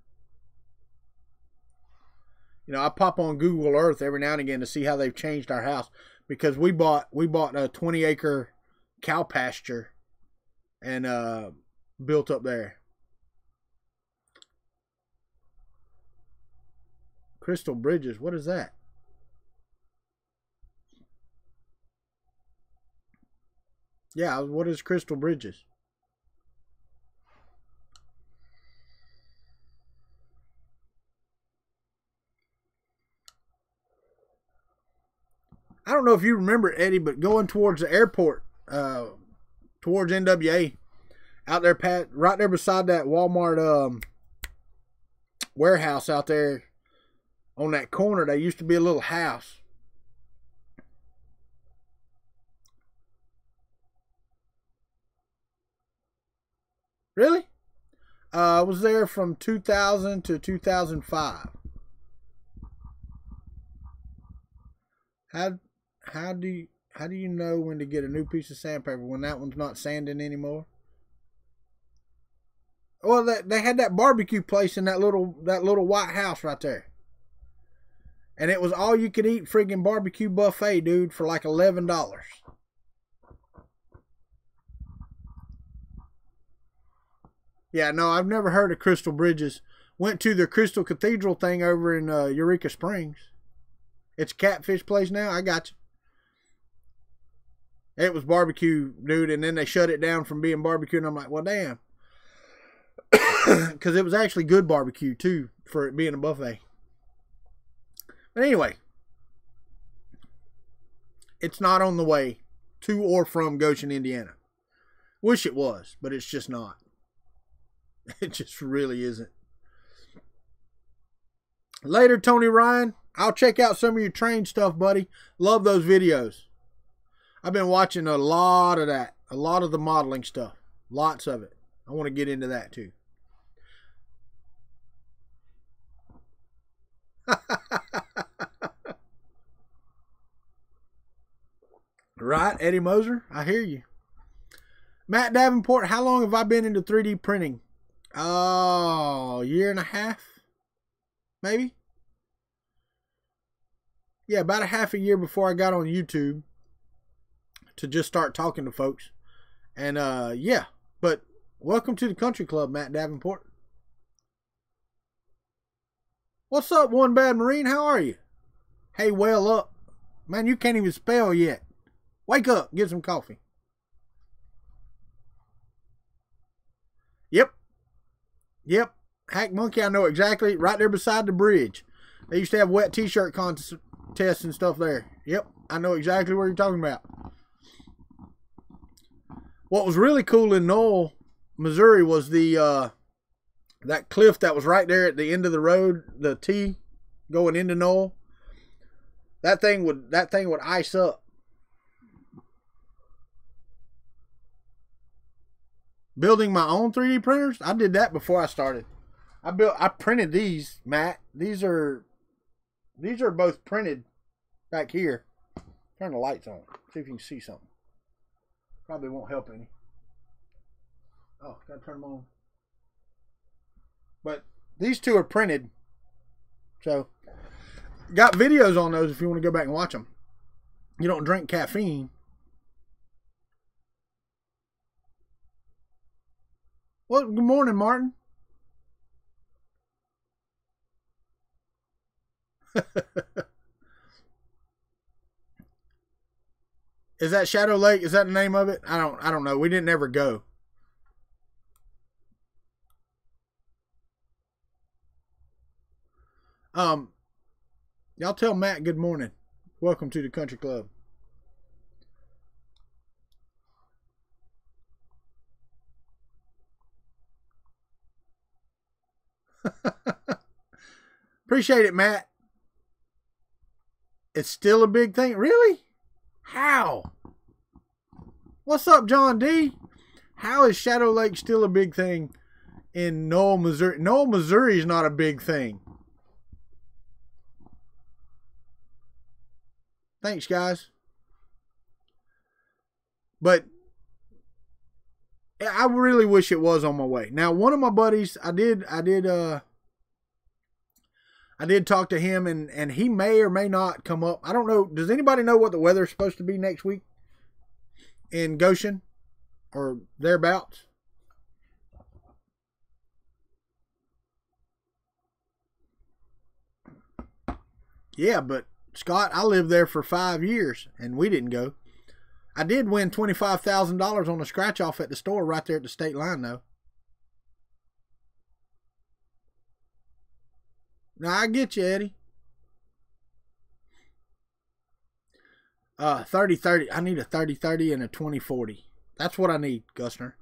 You know, I pop on Google Earth every now and again to see how they've changed our house, because we bought a 20-acre cow pasture and built up there. Crystal Bridges, what is that? Yeah, what is Crystal Bridges? I don't know if you remember, Eddie, but going towards the airport, towards NWA, out there, right there beside that Walmart warehouse out there on that corner. There used to be a little house. Really? I was there from 2000 to 2005. How do you know when to get a new piece of sandpaper when that one's not sanding anymore? Well, they had that barbecue place in that little white house right there. And it was all you could eat friggin' barbecue buffet, dude, for like $11. Yeah, no, I've never heard of Crystal Bridges. Went to the Crystal Cathedral thing over in Eureka Springs. It's a catfish place now. I got you. It was barbecue, dude, and then they shut it down from being barbecue, and I'm like, well, damn. Because it was actually good barbecue, too, for it being a buffet. But anyway, it's not on the way to or from Goshen, Indiana. Wish it was, but it's just not. It just really isn't. Later, Tony Ryan. I'll check out some of your train stuff, buddy. Love those videos. I've been watching a lot of that. A lot of the modeling stuff. Lots of it. I want to get into that too. Right, Eddie Moser? I hear you. Matt Davenport, how long have I been into 3D printing? Oh, a year and a half? Maybe? Yeah, about a half a year before I got on YouTube to just start talking to folks. And yeah, but welcome to the Country Club, Matt Davenport. What's up, One Bad Marine? How are you? Hey, well up. Man, you can't even spell yet. Wake up, get some coffee. Yep. Yep. Hack Monkey, I know exactly. Right there beside the bridge. They used to have wet t-shirt contests and stuff there. Yep. I know exactly what you're talking about. What was really cool in Knoll, Missouri was the that cliff that was right there at the end of the road, the T going into Knoll. That thing would ice up. Building my own 3D printers? I did that before I started. I printed these, Matt. These are both printed back here. Turn the lights on. See if you can see something. Probably won't help any. Oh, gotta turn them on. But these two are printed. So, got videos on those if you want to go back and watch them. You don't drink caffeine. Well, good morning, Martin. Is that Shadow Lake? Is that the name of it? I don't know. We didn't ever go. Y'all tell Matt good morning. Welcome to the Country Club. Appreciate it, Matt. It's still a big thing. Really? How? What's up, John D? How is Shadow Lake still a big thing in Knoll, Missouri? Knoll, Missouri is not a big thing. Thanks, guys. But I really wish it was on my way. Now, one of my buddies, I did talk to him, and he may or may not come up. I don't know. Does anybody know what the weather's supposed to be next week in Goshen or thereabouts? Yeah, but Scott, I lived there for 5 years, and we didn't go. I did win $25,000 on a scratch-off at the store right there at the state line, though. Now, I get you, Eddie. 30-30. I need a 30-30 and a 20-40. That's what I need, Gusner.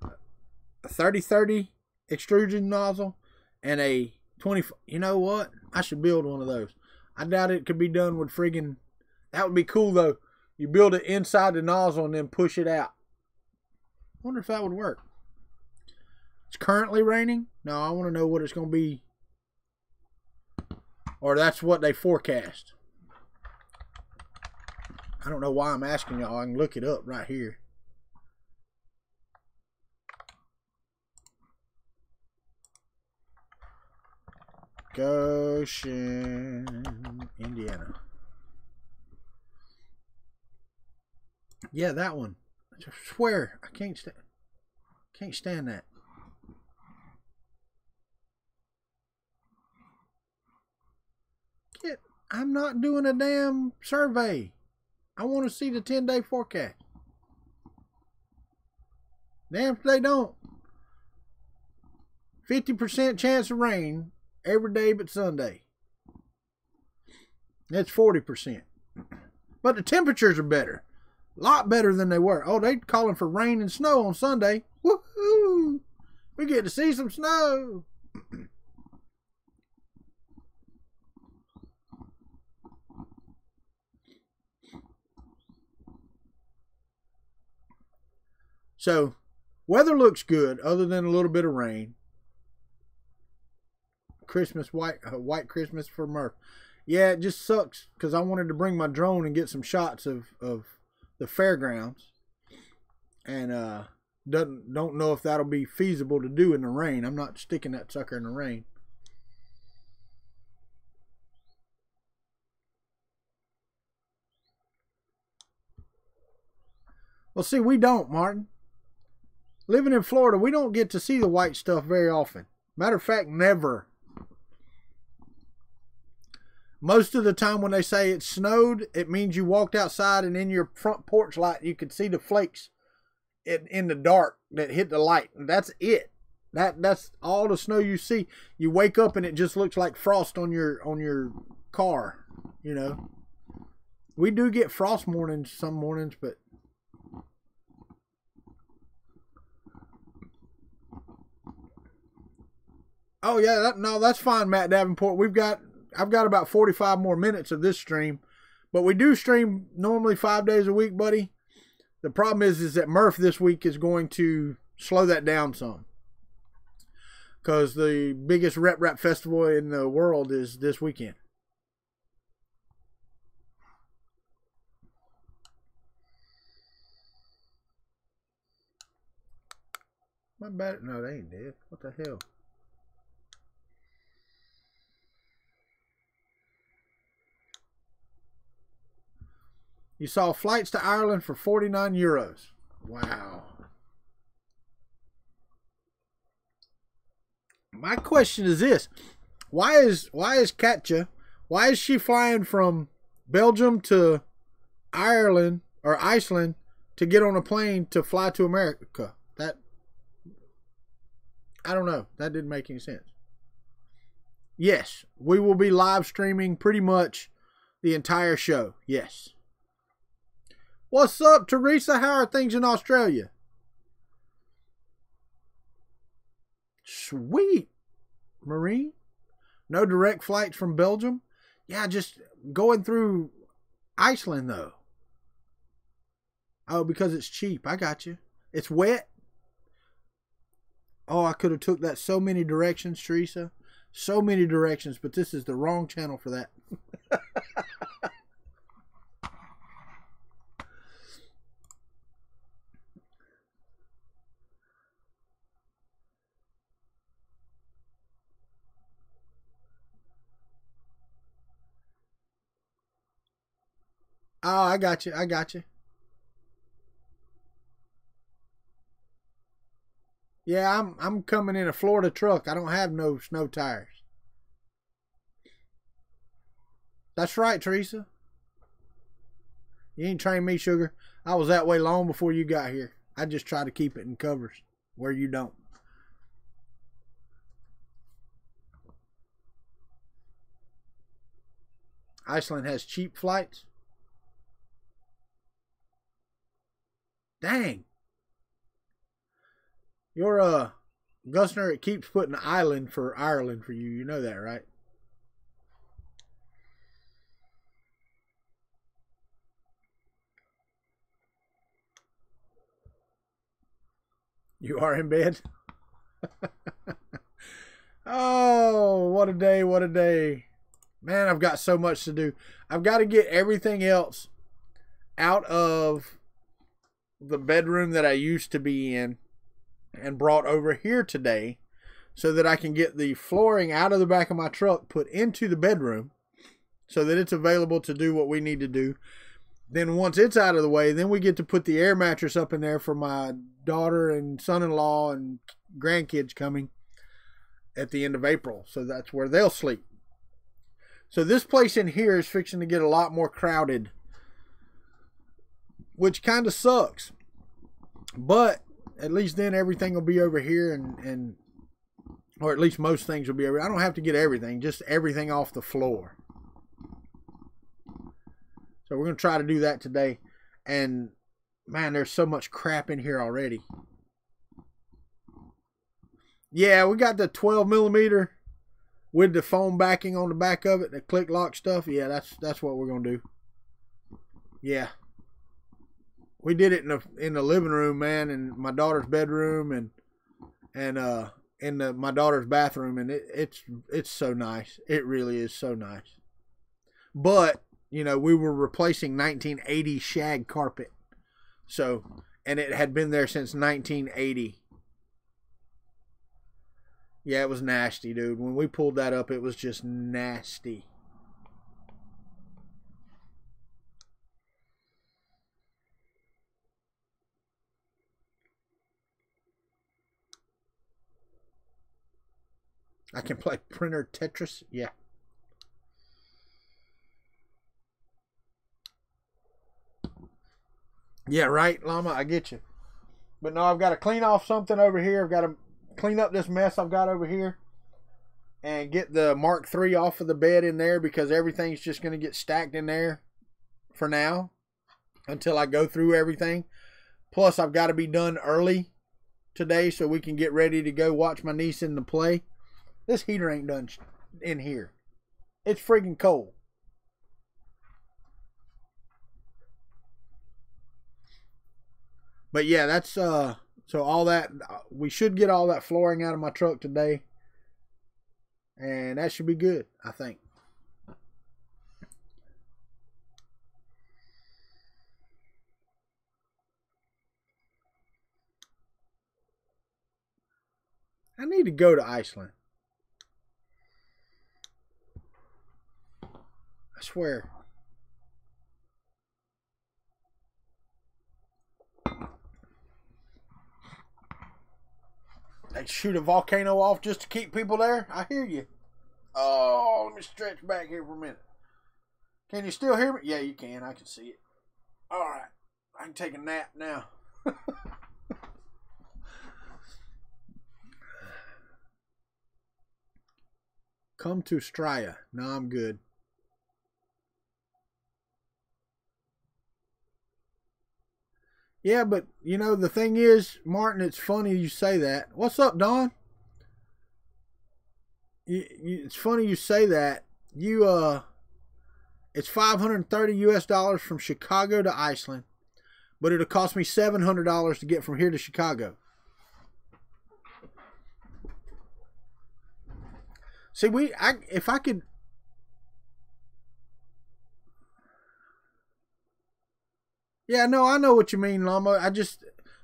A 30-30 extrusion nozzle and a 20. You know what? I should build one of those. I doubt it could be done with friggin'. That would be cool though. You build it inside the nozzle and then push it out. I wonder if that would work. It's currently raining. No, I want to know what it's going to be. Or that's what they forecast. I don't know why I'm asking y'all. I can look it up right here. Goshen, Indiana. Yeah, that one. I swear, I can't stand that. I'm not doing a damn survey. I want to see the 10-day forecast. Damn if they don't. 50% chance of rain every day but Sunday. That's 40%. But the temperatures are better. A lot better than they were. Oh, they calling for rain and snow on Sunday. Woohoo! We get to see some snow. So, weather looks good other than a little bit of rain. Christmas, white Christmas for Murph. Yeah, it just sucks because I wanted to bring my drone and get some shots of the fairgrounds. And don't know if that'll be feasible to do in the rain. I'm not sticking that sucker in the rain. Well, see, we don't, Martin. Living in Florida, we don't get to see the white stuff very often. Matter of fact, never. Most of the time when they say it snowed, it means you walked outside and in your front porch light, you could see the flakes in the dark that hit the light. And that's it. That's all the snow you see. You wake up and it just looks like frost on your car, you know. We do get frost mornings some mornings, but oh yeah, no, that's fine, Matt Davenport. I've got about 45 more minutes of this stream, but we do stream normally 5 days a week, buddy. The problem is that Murph this week is going to slow that down some, because the biggest rap festival in the world is this weekend. My battery, no, they ain't dead. What the hell? You saw flights to Ireland for 49 euros. Wow. My question is this. Why is Katja, why is she flying from Belgium to Ireland or Iceland to get on a plane to fly to America? That, I don't know. That didn't make any sense. Yes, we will be live streaming pretty much the entire show. Yes. What's up, Teresa? How are things in Australia? Sweet. Marine? No direct flights from Belgium? Yeah, just going through Iceland, though. Oh, because it's cheap. I got you. It's wet. Oh, I could have took that so many directions, Teresa. So many directions, but this is the wrong channel for that. Oh, I got you. I got you. Yeah, I'm coming in a Florida truck. I don't have no snow tires. That's right, Teresa. You ain't trained me, sugar. I was that way long before you got here. I just try to keep it in covers where you don't. Iceland has cheap flights. Dang. Your Gusner, it keeps putting Ireland for you. You know that, right? You are in bed? Oh, what a day, what a day. Man, I've got so much to do. I've got to get everything else out of the bedroom that I used to be in and brought over here today so that I can get the flooring out of the back of my truck, put into the bedroom so that it's available to do what we need to do. Then once it's out of the way, then we get to put the air mattress up in there for my daughter and son-in-law and grandkids coming at the end of April. So that's where they'll sleep. So this place in here is fixing to get a lot more crowded, which kind of sucks. But at least then everything will be over here and or at least most things will be over. I don't have to get everything, just everything off the floor. So we're going to try to do that today. And man, there's so much crap in here already. Yeah, we got the 12 millimeter with the foam backing on the back of it, the click lock stuff. Yeah, that's what we're going to do. Yeah. We did it in the living room, man, and my daughter's bedroom and in my daughter's bathroom, and it's so nice. It really is so nice. But you know, we were replacing 1980 shag carpet. So, and it had been there since 1980. Yeah, it was nasty, dude. When we pulled that up, it was just nasty. I can play printer Tetris. Yeah. Yeah, right, Llama, I get you. But no, I've got to clean off something over here. I've got to clean up this mess I've got over here and get the Mark III off of the bed in there because everything's just going to get stacked in there for now until I go through everything. Plus, I've got to be done early today so we can get ready to go watch my niece in the play. This heater ain't done in here. It's freaking cold. But yeah, that's so all that, we should get all that flooring out of my truck today. And that should be good, I think. I need to go to Iceland. I swear. They shoot a volcano off just to keep people there? I hear you. Oh, let me stretch back here for a minute. Can you still hear me? Yeah, you can. I can see it. All right. I can take a nap now. Come to Straya. No, I'm good. Yeah, but, you know, the thing is, Martin, it's funny you say that. What's up, Don? It's funny you say that. It's $530 US from Chicago to Iceland, but it'll cost me $700 to get from here to Chicago. See, if I could... Yeah, no, I know what you mean, Llama.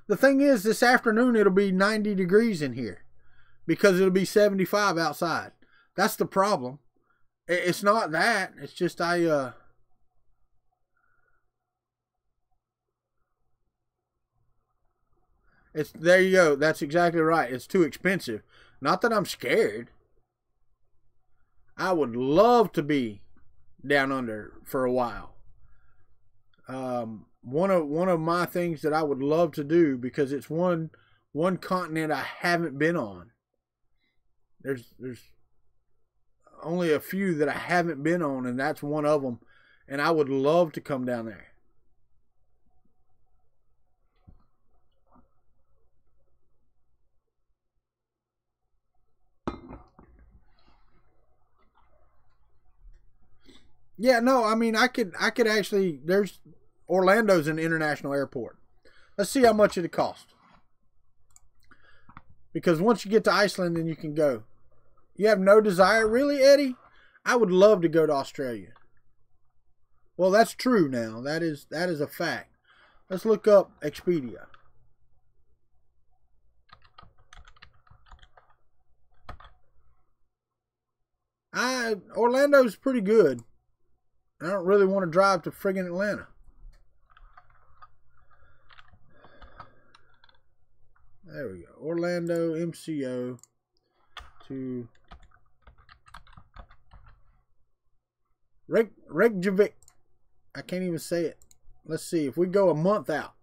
The thing is, this afternoon it'll be 90 degrees in here because it'll be 75 outside. That's the problem. It's not that. It's just there you go. That's exactly right. It's too expensive. Not that I'm scared. I would love to be down under for a while. One of my things that I would love to do, because it's one continent I haven't been on. There's only a few that I haven't been on, and that's one of them. And I would love to come down there. Yeah, no, I mean, I could actually, there's, Orlando's an international airport. Let's see how much it costs. Because once you get to Iceland, then you can go. You have no desire? Really, Eddie? I would love to go to Australia. Well, that's true now. That is a fact. Let's look up Expedia. Orlando's pretty good. I don't really want to drive to friggin' Atlanta. There we go. Orlando, MCO to Reykjavik. I can't even say it. Let's see if we go a month out.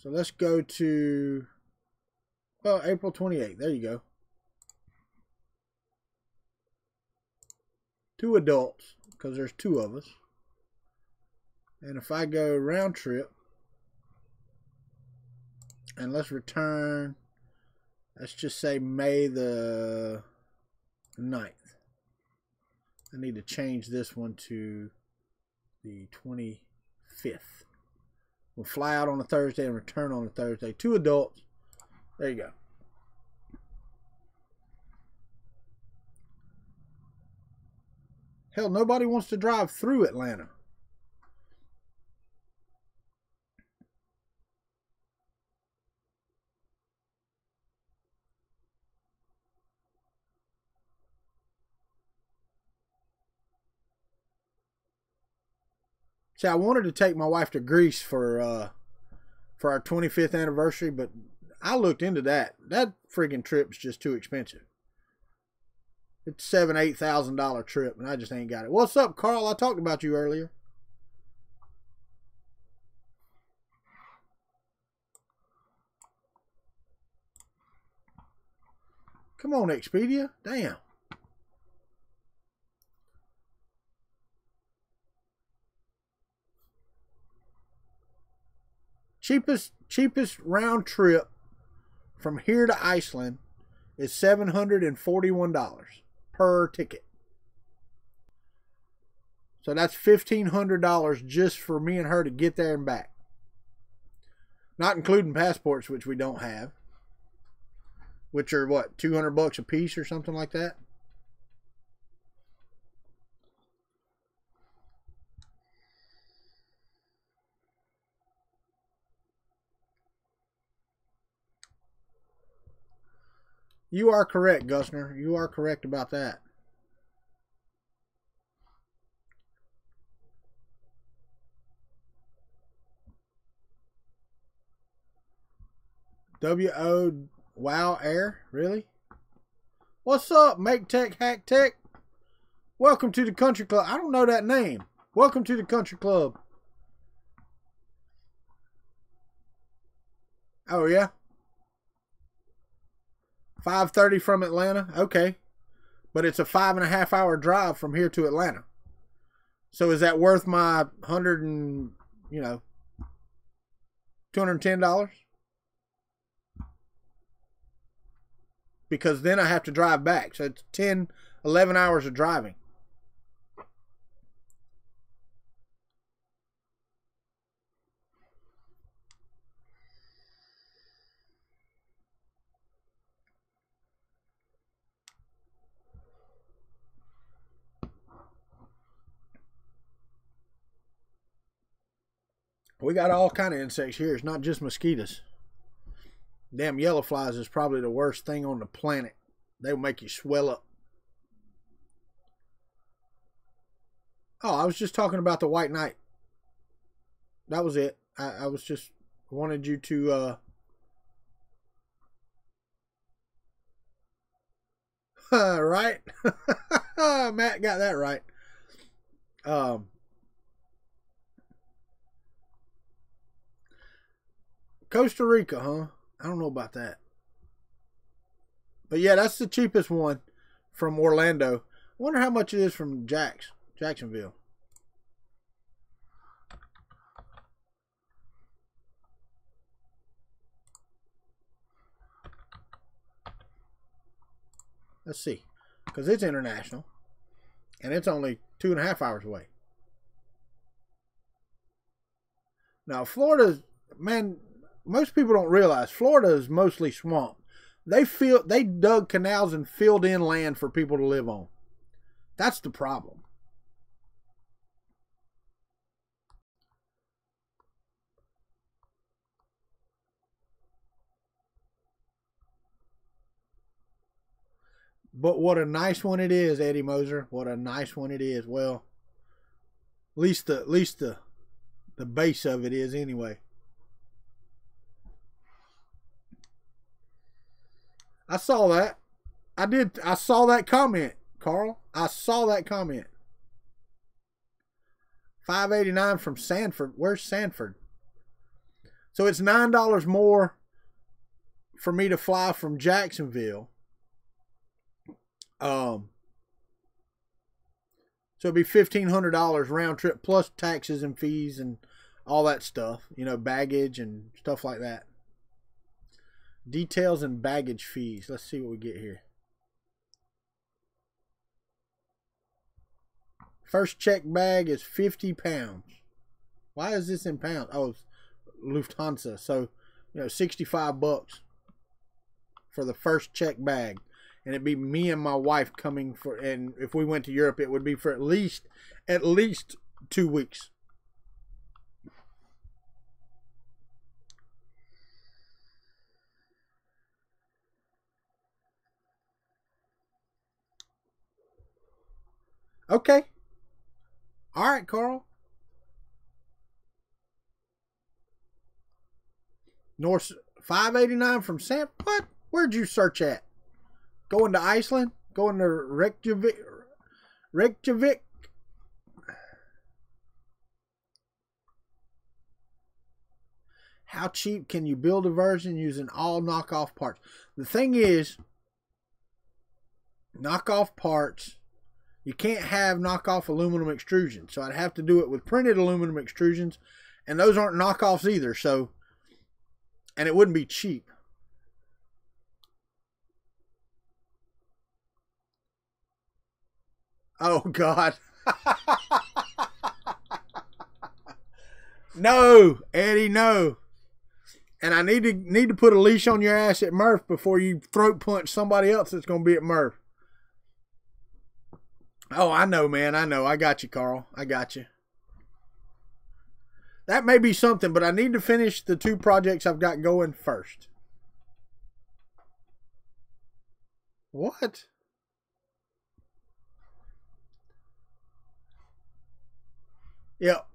So let's go to, well, April 28th. There you go. 2 adults, because there's 2 of us. And if I go round trip, and let's return, let's just say May the 9th. I need to change this one to the 25th. We'll fly out on a Thursday and return on a Thursday. 2 adults. There you go. Hell, nobody wants to drive through Atlanta. See, I wanted to take my wife to Greece for our 25th anniversary, but I looked into that. That friggin' trip's just too expensive. It's $7,000-8,000 trip, and I just ain't got it. What's up, Carl? I talked about you earlier. Come on, Expedia. Damn. Cheapest round trip from here to Iceland is $741 per ticket. So that's $1,500 just for me and her to get there and back. Not including passports, which we don't have. Which are what, $200 a piece or something like that? You are correct, Gusner. You are correct about that. W-O Wow Air? Really? What's up, Make Tech Hack Tech? Welcome to the Kuntry Klub. I don't know that name. Welcome to the Kuntry Klub. Oh, yeah? 5:30 from Atlanta? Okay. But it's a 5.5 hour drive from here to Atlanta. So is that worth my $210? Because then I have to drive back. So it's 10, 11 hours of driving. We got all kind of insects here. It's not just mosquitoes. Damn yellow flies is probably the worst thing on the planet. They'll make you swell up. Oh, I was just talking about the white knight. That was it. I was just wanted you to right? Matt got that right. Costa Rica, huh? I don't know about that. But yeah, that's the cheapest one from Orlando. I wonder how much it is from Jacksonville. Let's see. Because it's international. And it's only 2.5 hours away. Now, Florida, man, most people don't realize Florida is mostly swamp. They dug canals and filled in land for people to live on. That's the problem. But what a nice one it is, Eddie Moser. What a nice one it is. Well, at least the base of it is anyway. I saw that. I saw that comment, Carl. I saw that comment. $5.89 from Sanford. Where's Sanford? So it's $9 more for me to fly from Jacksonville. So it'd be $1,500 round trip plus taxes and fees and all that stuff. You know, baggage and stuff like that. Details and baggage fees. Let's see what we get here. First check bag is 50 pounds. Why is this in pounds? Oh, it's Lufthansa. So, you know, $65 for the first check bag. And it'd be me and my wife coming for, and if we went to Europe, it would be for at least 2 weeks. Okay. All right, Carl. North $5.89 from Sam. What? Where'd you search at? Going to Iceland? Going to Reykjavik? Reykjavik? How cheap can you build a version using all knockoff parts? The thing is, knockoff parts, you can't have knockoff aluminum extrusions. So I'd have to do it with printed aluminum extrusions. And those aren't knockoffs either. So, and it wouldn't be cheap. Oh, God. No, Eddie, no. And I need to put a leash on your ass at Murph before you throat punch somebody else that's going to be at Murph. Oh, I know, man. I know. I got you, Carl. I got you. That may be something, but I need to finish the 2 projects I've got going first. What? Yep.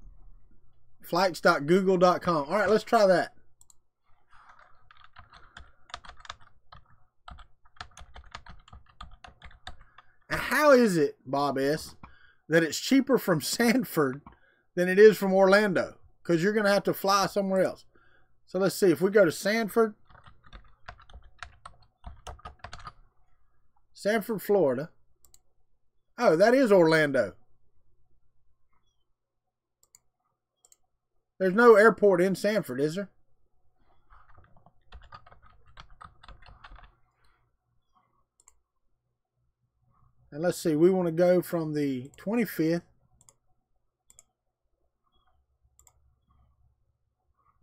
Flights.google.com. All right, let's try that. And how is it, Bob S., that it's cheaper from Sanford than it is from Orlando? Because you're going to have to fly somewhere else. So let's see. If we go to Sanford, Florida. Oh, that is Orlando. There's no airport in Sanford, is there? And let's see, we want to go from the 25th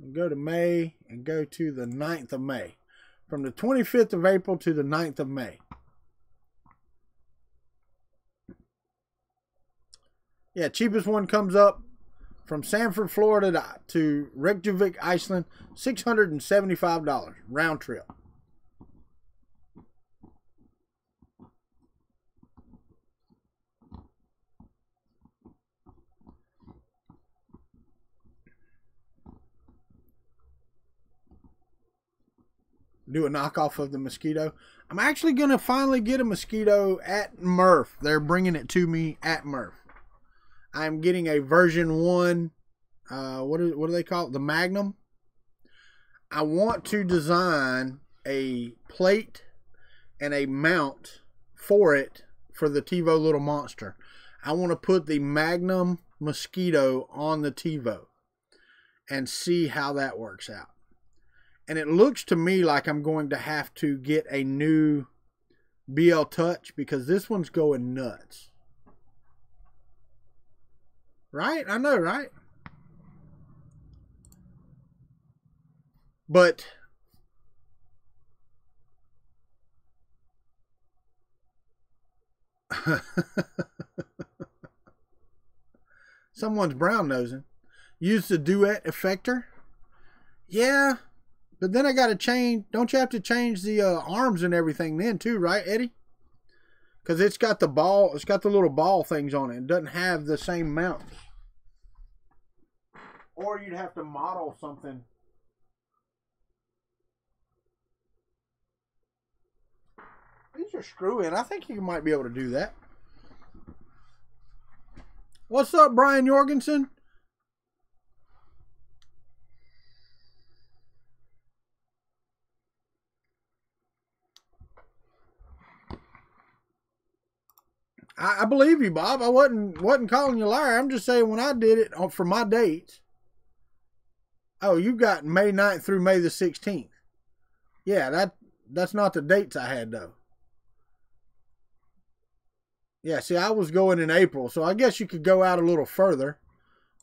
and go to May and go to the 9th of May. From the 25th of April to the 9th of May. Yeah, cheapest one comes up from Sanford, Florida to Reykjavik, Iceland, $675 round trip. Do a knockoff of the Mosquito. I'm actually going to finally get a Mosquito at Murph. They're bringing it to me at Murph. I'm getting a version 1. What do they call it? The Magnum. I want to design a plate and a mount for it for the TiVo Little Monster. I want to put the Magnum Mosquito on the TiVo and see how that works out. And it looks to me like I'm going to have to get a new BL Touch because this one's going nuts. Right? I know, right? But someone's brown nosing. Use the duet effector. Yeah, but then I got to change. Don't you have to change the arms and everything then too, right, Eddie? Because it's got the ball. It's got the little ball things on it. It doesn't have the same mounts. Or you'd have to model something. These are screw in. I think you might be able to do that. What's up, Brian Jorgensen? I believe you, Bob. I wasn't calling you a liar. I'm just saying when I did it for my dates. Oh, you got May 9th through May the 16th. Yeah, that's not the dates I had though. Yeah, see, I was going in April, so I guess you could go out a little further.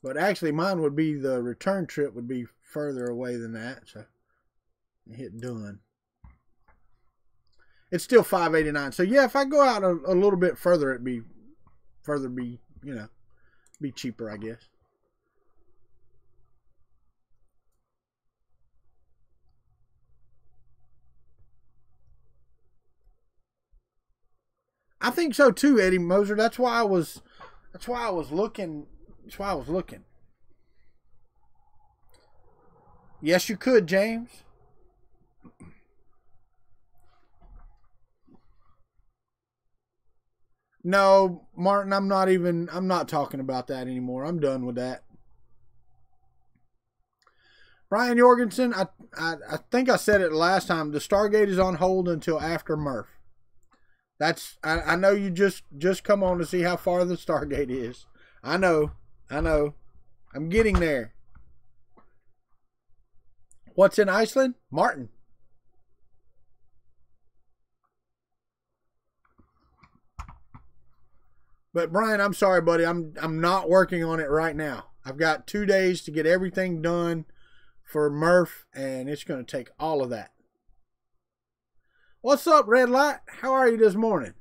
But actually, mine would be the return trip would be further away than that. So, hit done. It's still $5.89. So yeah, if I go out a little bit further, it'd be be cheaper, I guess. I think so too, Eddie Moser. That's why I was looking. That's why I was looking. Yes, you could, James. No, Martin, I'm not talking about that anymore. I'm done with that. Brian Jorgensen, I think I said it last time. The Stargate is on hold until after Murph. I know you just come on to see how far the Stargate is. I know. I'm getting there. What's in Iceland? Martin. But Brian, I'm sorry, buddy. I'm not working on it right now. I've got 2 days to get everything done for Murph, and it's going to take all of that. What's up, Red Light? How are you this morning?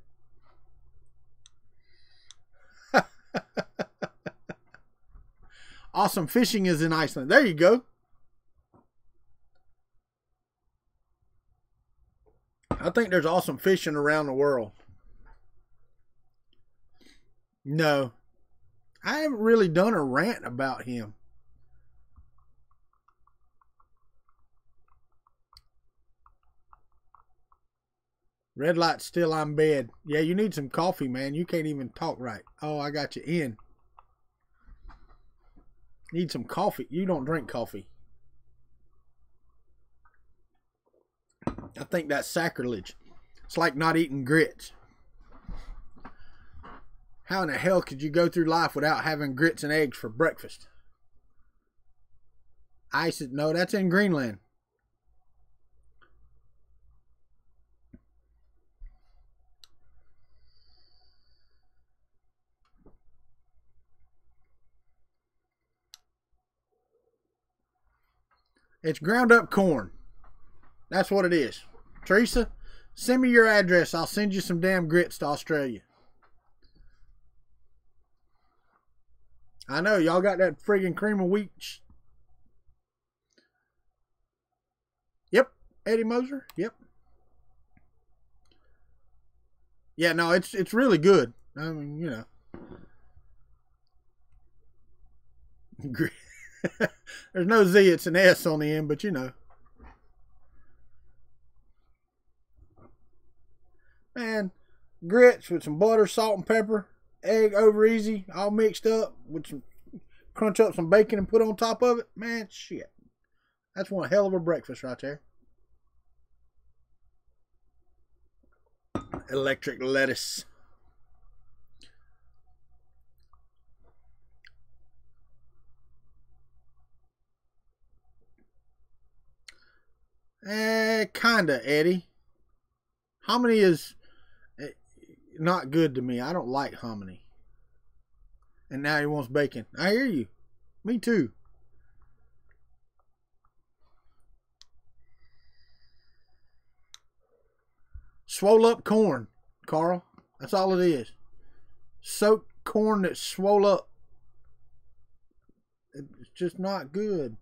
Awesome fishing is in Iceland. There you go. I think there's awesome fishing around the world. No. I haven't really done a rant about him. Red light still on bed. Yeah, you need some coffee, man. You can't even talk right. Oh, I got you in. Need some coffee. You don't drink coffee. I think that's sacrilege. It's like not eating grits. How in the hell could you go through life without having grits and eggs for breakfast? No, that's in Greenland. It's ground up corn. That's what it is. Teresa, send me your address. I'll send you some damn grits to Australia. I know, y'all got that friggin' cream of wheat. Yep, Eddie Moser. Yep. Yeah, no, it's really good. I mean, you know. There's no Z, it's an S on the end, but you know. Man, grits with some butter, salt, and pepper, egg over easy, all mixed up with some, crunch up some bacon and put on top of it. Man, shit. That's one hell of a breakfast right there. Electric lettuce. Kinda, Eddie. Hominy is not good to me. I don't like hominy. And now he wants bacon. I hear you. Me too. Swole up corn, Carl. That's all it is. Soaked corn that's swole up. It's just not good.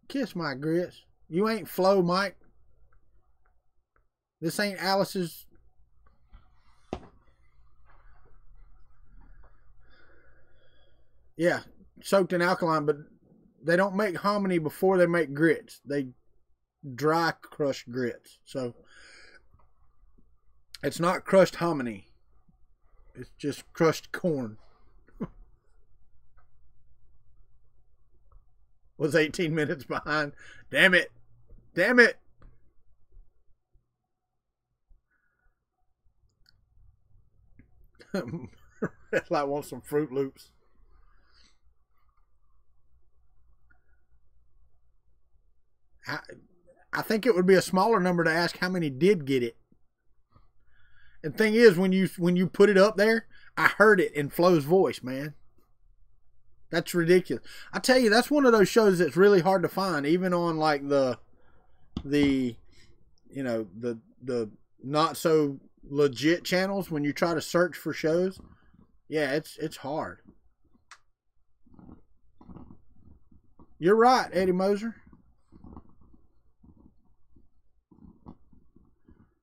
Kiss my grits. You ain't Flo, Mike. This ain't Alice's. Yeah, soaked in alkaline, but they don't make hominy before they make grits. They dry crush grits. So it's not crushed hominy. It's just crushed corn. Was 18 minutes behind. Damn it. Damn it. Red Light wants some Fruit Loops. I think it would be a smaller number to ask how many did get it. And thing is, when you put it up there, I heard it in Flo's voice, man. That's ridiculous. I tell you, that's one of those shows that's really hard to find, even on like the you know, the not so legit channels. When you try to search for shows, yeah, it's hard. You're right, Eddie Moser.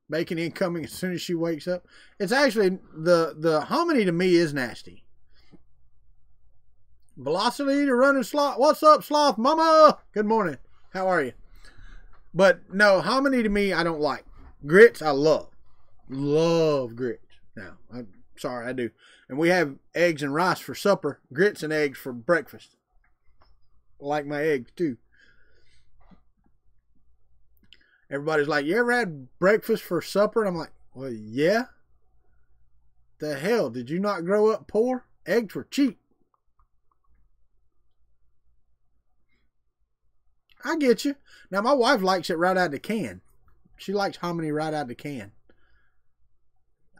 Bacon incoming as soon as she wakes up. It's actually, the hominy to me is nasty. Velocity to running sloth. What's up, sloth mama? Good morning. How are you? But no, hominy to me I don't like. Grits I love. Love grits. Now, I'm sorry, I do. And we have eggs and rice for supper. Grits and eggs for breakfast. I like my eggs too. Everybody's like, you ever had breakfast for supper? And I'm like, well, yeah. The hell, did you not grow up poor? Eggs were cheap. I get you. Now, my wife likes it right out of the can. She likes hominy right out of the can.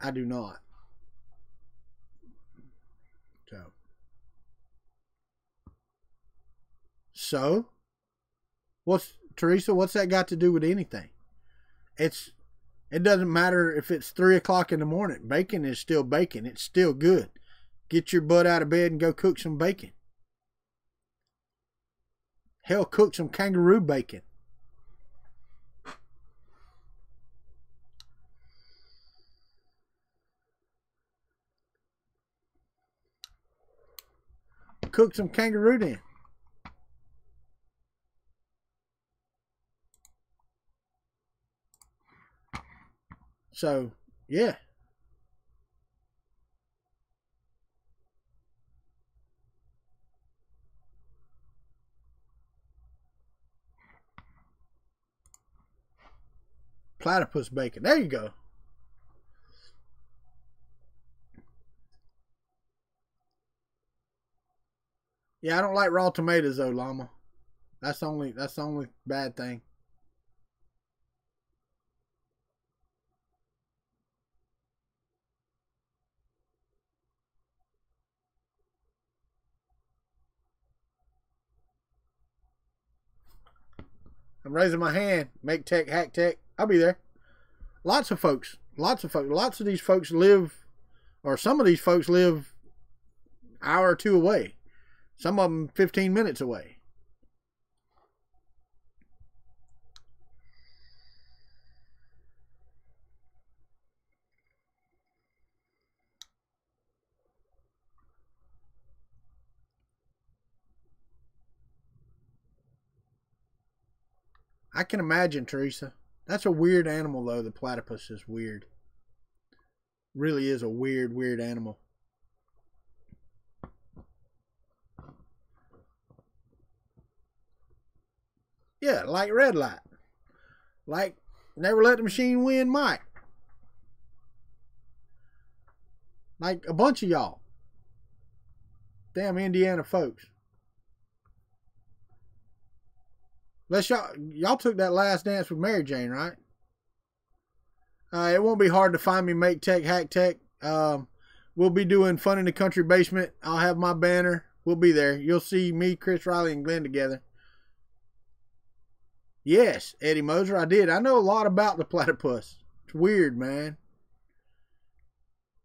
I do not. So, Teresa, what's that got to do with anything? It doesn't matter if it's 3 o'clock in the morning. Bacon is still bacon. It's still good. Get your butt out of bed and go cook some bacon. Hell, cook some kangaroo bacon. Cook some kangaroo then. So, yeah. Platypus bacon. There you go. Yeah, I don't like raw tomatoes though, Llama. That's the only bad thing. I'm raising my hand. Make tech, hack tech. I'll be there. Lots of folks. Lots of these folks live, or some of these folks live an hour or two away. Some of them 15 minutes away. I can imagine, Teresa. That's a weird animal, though. The platypus is weird. Really is a weird, weird animal. Yeah, like Red Light. Like Never Let the Machine Win Mike. Like a bunch of y'all. Damn Indiana folks. Unless y'all took that Last Dance with Mary Jane, right? It won't be hard to find me. Make Tech, Hack Tech. We'll be doing Fun in the Country Basement. I'll have my banner. We'll be there. You'll see me, Chris Riley, and Glenn together. Yes, Eddie Moser, I did. I know a lot about the platypus. It's weird, man.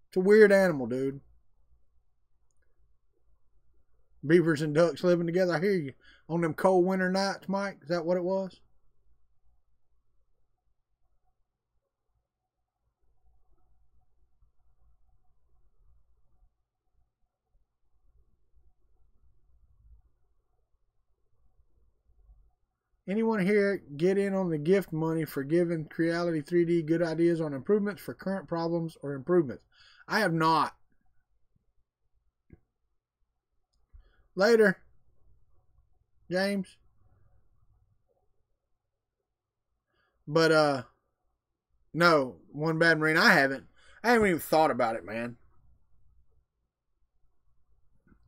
It's a weird animal, dude. Beavers and ducks living together. I hear you. On them cold winter nights, Mike? Is that what it was? Anyone here get in on the gift money for giving Creality 3D good ideas on improvements for current problems or improvements? I have not. Later, James. But, no, One Bad Marine, I haven't even thought about it, man.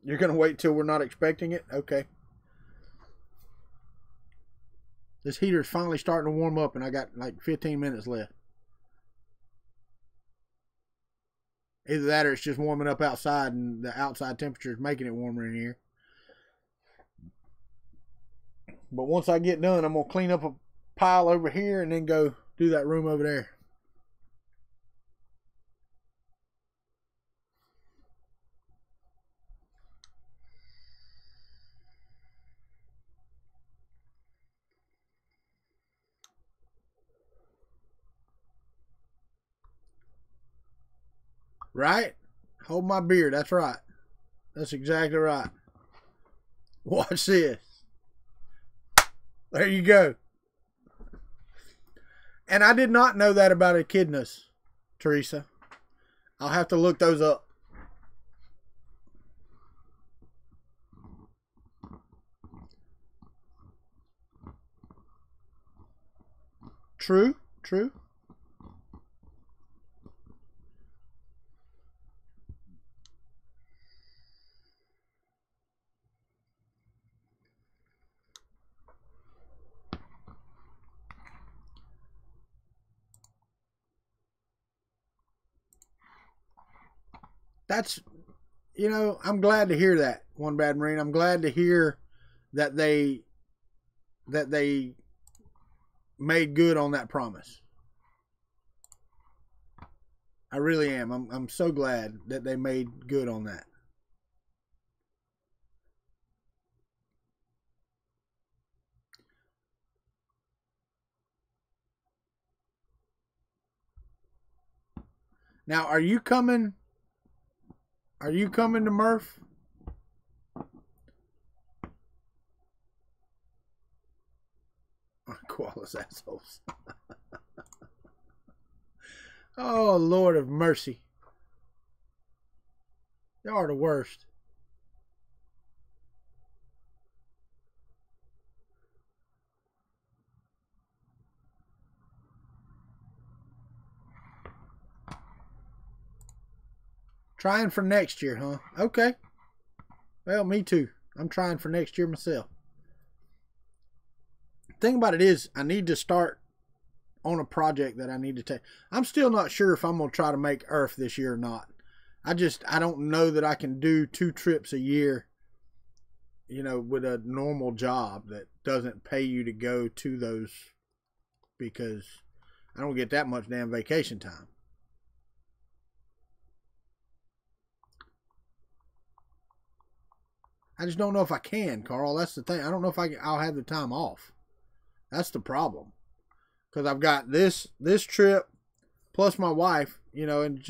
You're going to wait till we're not expecting it? Okay. This heater's finally starting to warm up, and I got like 15 minutes left. Either that or it's just warming up outside, and the outside temperature is making it warmer in here. But once I get done, I'm going to clean up a pile over here and then go do that room over there. Right? Hold my beer. That's right. That's exactly right. Watch this. There you go. And I did not know that about echidnas, Teresa. I'll have to look those up. True, true. That's, you know, I'm glad to hear that, One Bad Marine. I'm glad to hear that they made good on that promise. I really am. I'm so glad that they made good on that. Now, are you coming? Are you coming to Murph? Koalas assholes. Oh, Lord of mercy. They are the worst. Trying for next year, huh? Okay. Well, me too. I'm trying for next year myself. The thing about it is, I need to start on a project that I need to take. I'm still not sure if I'm going to try to make Earth this year or not. I don't know that I can do 2 trips a year, you know, with a normal job that doesn't pay you to go to those, because I don't get that much damn vacation time. I just don't know if I can, Carl. That's the thing. I don't know if I'll have the time off. That's the problem. Because I've got this trip plus my wife, you know, and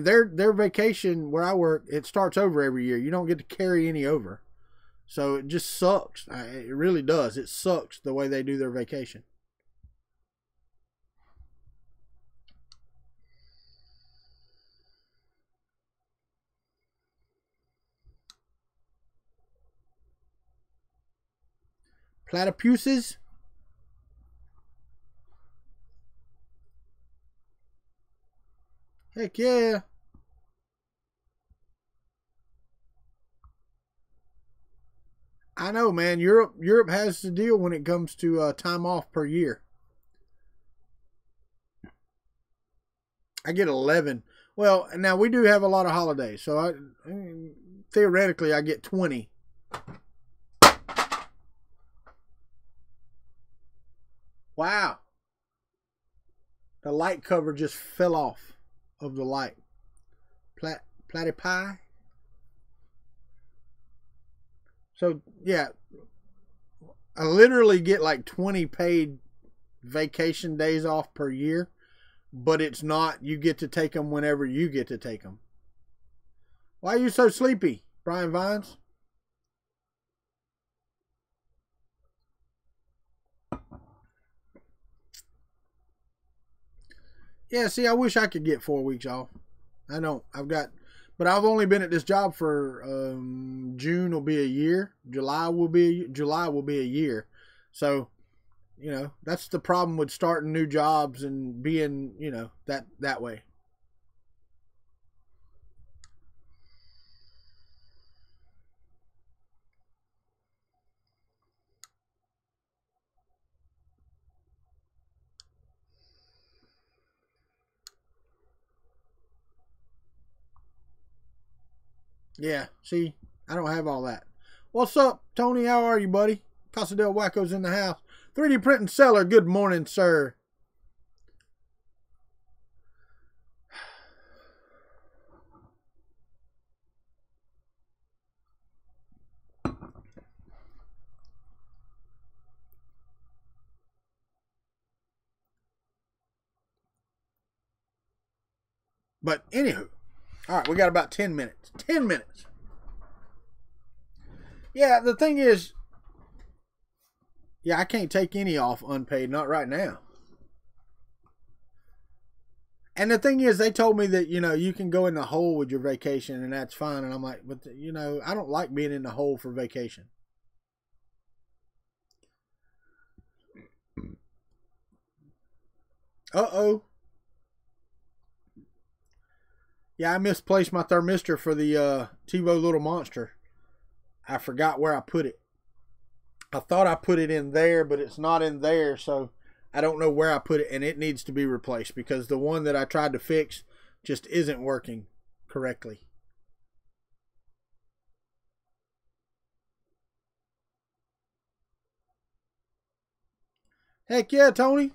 their vacation where I work, it starts over every year. You don't get to carry any over. So it just sucks. It really does. It sucks the way they do their vacation. Platypuses. Heck yeah. I know, man. Europe has the deal when it comes to time off per year. I get 11. Well, now we do have a lot of holidays, so theoretically I get 20. Wow. The light cover just fell off of the light. Platypi. So, yeah. I literally get like 20 paid vacation days off per year. But it's not, you get to take them whenever you get to take them. Why are you so sleepy, Brian Vines? Yeah, see, I wish I could get 4 weeks off. I don't. But I've only been at this job for June will be a year. July will be a year. So, you know, that's the problem with starting new jobs and being, you know, that way. Yeah, see, I don't have all that. What's up, Tony? How are you, buddy? Casa del Wacko's in the house. 3D Printing Seller, good morning, sir. But anywho, all right, we got about 10 minutes. 10 minutes. Yeah, the thing is, yeah, I can't take any off unpaid, not right now. And the thing is, they told me that, you know, you can go in the hole with your vacation and that's fine. And I'm like, but, you know, I don't like being in the hole for vacation. Uh-oh. Yeah, I misplaced my thermistor for the TiVo Little Monster. I forgot where I put it. I thought I put it in there, but it's not in there, so I don't know where I put it, and it needs to be replaced because the one that I tried to fix just isn't working correctly. Heck yeah, Tony.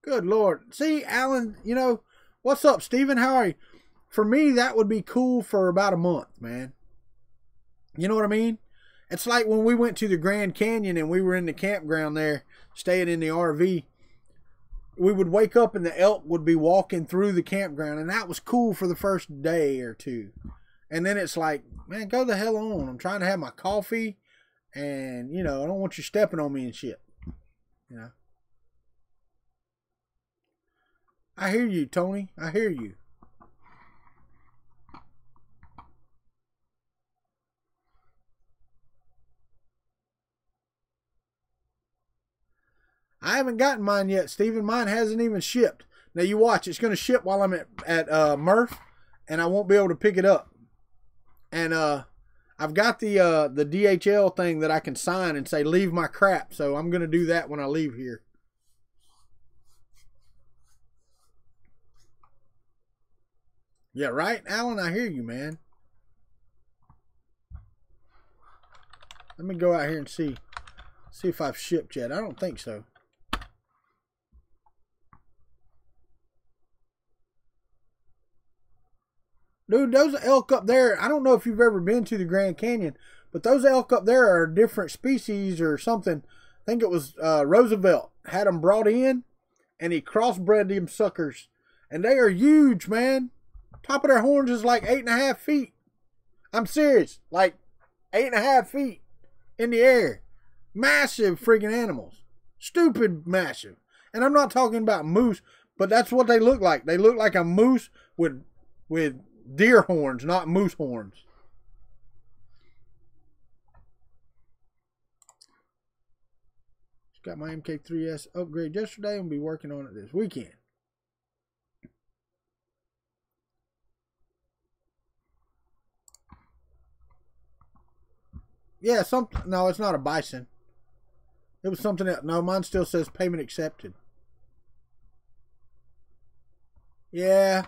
Good Lord. See, Alan, you know, what's up, Steven? How are you? For me, that would be cool for about a month, man. You know what I mean? It's like when we went to the Grand Canyon and we were in the campground there, staying in the RV. We would wake up and the elk would be walking through the campground, and that was cool for the first day or two. And then it's like, man, go the hell on. I'm trying to have my coffee, and, you know, I don't want you stepping on me and shit. You know? I hear you, Tony. I hear you. I haven't gotten mine yet, Steven. Mine hasn't even shipped. Now you watch. It's going to ship while I'm at Murph, and I won't be able to pick it up. And I've got the DHL thing that I can sign and say, leave my crap. So I'm going to do that when I leave here. Yeah, right, Alan? I hear you, man. Let me go out here and see if I've shipped yet. I don't think so. Dude, those elk up there, I don't know if you've ever been to the Grand Canyon, but those elk up there are different species or something. I think it was Roosevelt had them brought in, and he crossbred them suckers. And they are huge, man. Top of their horns is like 8.5 feet. I'm serious. Like 8.5 feet in the air. Massive friggin' animals. Stupid massive. And I'm not talking about moose, but that's what they look like. They look like a moose with deer horns, not moose horns. Got my MK3S upgrade yesterday and be working on it this weekend. Yeah, no, it's not a bison. It was something else. No, mine still says payment accepted. Yeah.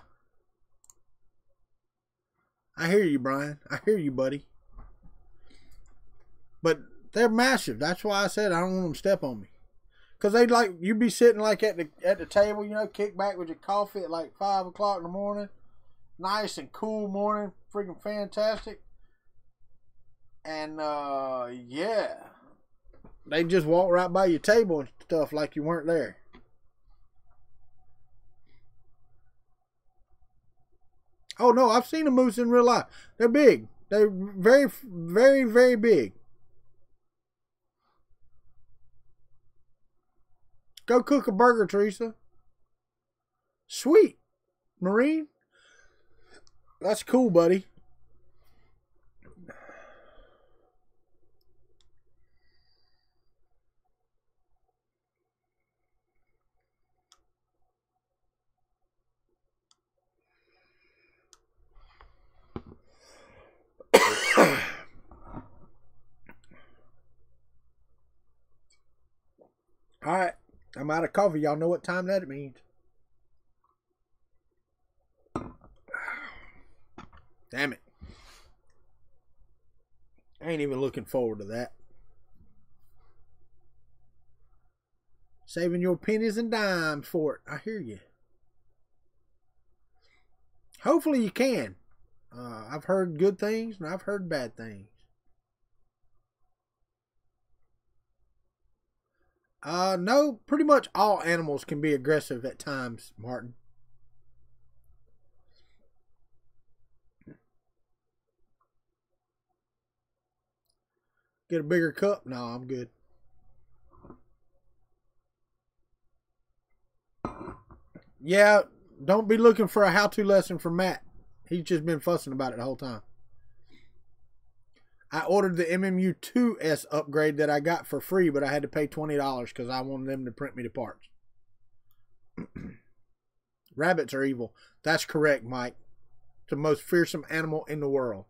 I hear you, Brian. I hear you, buddy. But they're massive. That's why I said I don't want them to step on me. Because they'd like, you'd be sitting like at the table, you know, kick back with your coffee at like 5 o'clock in the morning. Nice and cool morning. Freaking fantastic. And, yeah. They just walk right by your table and stuff like you weren't there. Oh, no, I've seen a moose in real life. They're big. They're very, very, very big. Go cook a burger, Teresa. Sweet. Marine. That's cool, buddy. All right, I'm out of coffee. Y'all know what time that means. Damn it. I ain't even looking forward to that. Saving your pennies and dimes for it. I hear you. Hopefully you can. I've heard good things and I've heard bad things. No, pretty much all animals can be aggressive at times, Martin. Get a bigger cup? No, I'm good. Yeah, don't be looking for a how-to lesson from Matt. He's just been fussing about it the whole time. I ordered the MMU2S upgrade that I got for free, but I had to pay $20 because I wanted them to print me the parts. Rabbits are evil. That's correct, Mike. It's the most fearsome animal in the world.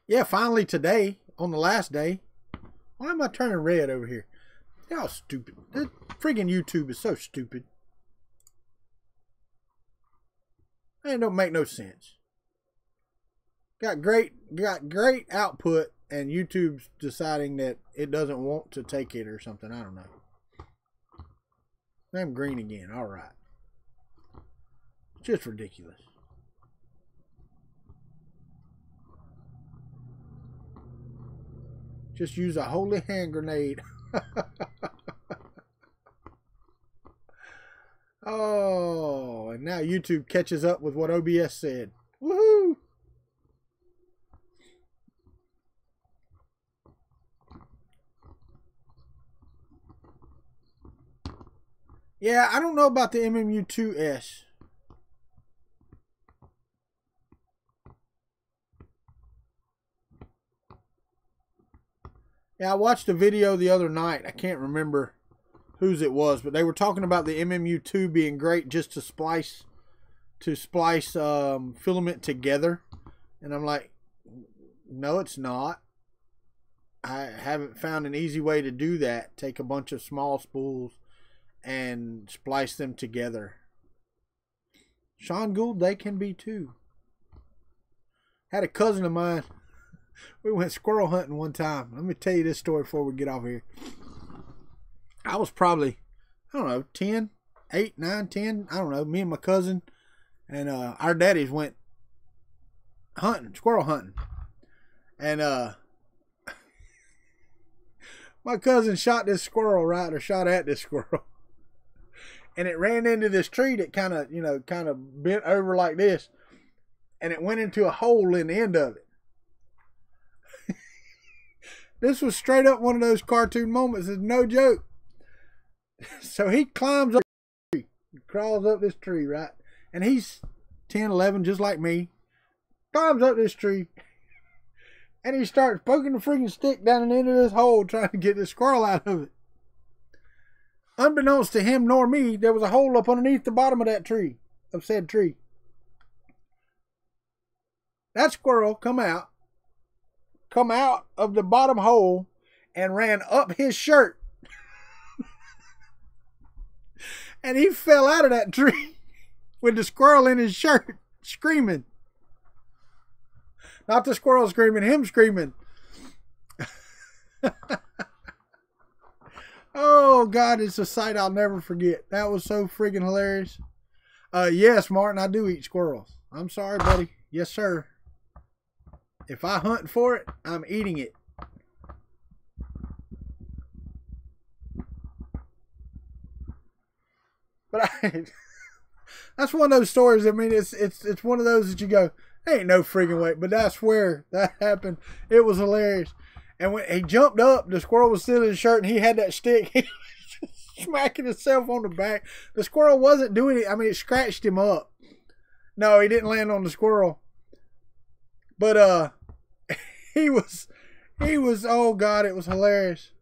Yeah, finally today, on the last day. Why am I turning red over here? Y'all stupid. That friggin' YouTube is so stupid. It don't make no sense. Got great output, and YouTube's deciding that it doesn't want to take it or something. I don't know. I'm green again. All right. Just ridiculous. Just use a holy hand grenade. Oh, and now YouTube catches up with what OBS said. Woohoo! Yeah, I don't know about the MMU2S. Yeah, I watched a video the other night. I can't remember whose it was, but they were talking about the MMU2 being great just to splice filament together. And I'm like, no, it's not. I haven't found an easy way to do that. Take a bunch of small spools and splice them together. Sean Gould, they can be too. Had a cousin of mine. We went squirrel hunting one time. Let me tell you this story before we get off here. I was probably, I don't know, 10, 8, 9, 10. I don't know. Me and my cousin and our daddies went hunting, squirrel hunting. And my cousin shot this squirrel, right, or shot at this squirrel. And it ran into this tree that kind of bent over like this. And it went into a hole in the end of it. This was straight up one of those cartoon moments. It's no joke. So he climbs up the tree. He crawls up this tree, right? And he's 10, 11, just like me. Climbs up this tree. And he starts poking the freaking stick down the end of this hole trying to get the squirrel out of it. Unbeknownst to him nor me, there was a hole up underneath the bottom of that tree, of said tree. That squirrel come out of the bottom hole and ran up his shirt. And he fell out of that tree with the squirrel in his shirt screaming. Not the squirrel screaming, him screaming. Oh, God, it's a sight I'll never forget. That was so freaking hilarious. Yes, Martin, I do eat squirrels. I'm sorry, buddy. Yes, sir. If I hunt for it, I'm eating it. But that's one of those stories. I mean, it's one of those that you go, ain't no freaking way. But I swear that happened. It was hilarious. And when he jumped up, the squirrel was still in his shirt, and he had that stick. He was just smacking himself on the back. The squirrel wasn't doing it. I mean, it scratched him up. No, he didn't land on the squirrel. But he was. Oh God, it was hilarious.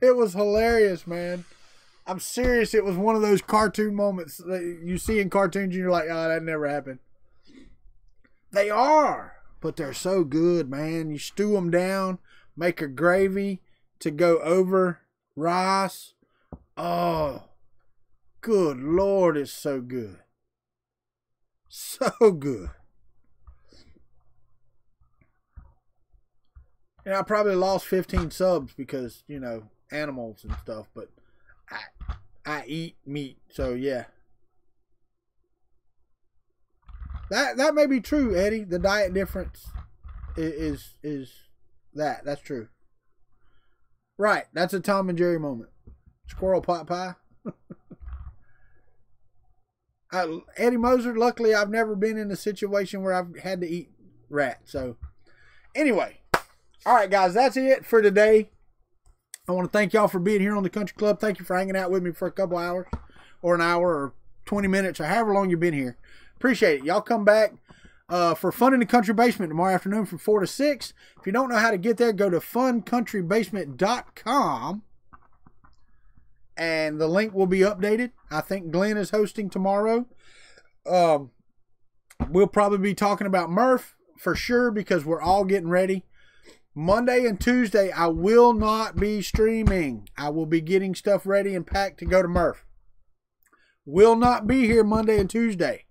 It was hilarious, man. I'm serious. It was one of those cartoon moments that you see in cartoons and you're like, oh, that never happened. They are, but they're so good, man. You stew them down, make a gravy to go over rice. Oh, good Lord, it's so good. So good. And I probably lost 15 subs because, you know, animals and stuff, but I eat meat, so yeah. That may be true, Eddie. The diet difference is that's true. Right, that's a Tom and Jerry moment. Squirrel pot pie. Eddie Moser, luckily I've never been in a situation where I've had to eat rat. So anyway, all right, guys, that's it for today. I want to thank y'all for being here on the Kuntry Klub. Thank you for hanging out with me for a couple hours or an hour or 20 minutes or however long you've been here. Appreciate it. Y'all come back for Fun in the Country Basement tomorrow afternoon from 4 to 6. If you don't know how to get there, go to funcountrybasement.com and the link will be updated. I think Glenn is hosting tomorrow. We'll probably be talking about Murph for sure because we're all getting ready. Monday and Tuesday, I will not be streaming. I will be getting stuff ready and packed to go to Murph. Will not be here Monday and Tuesday.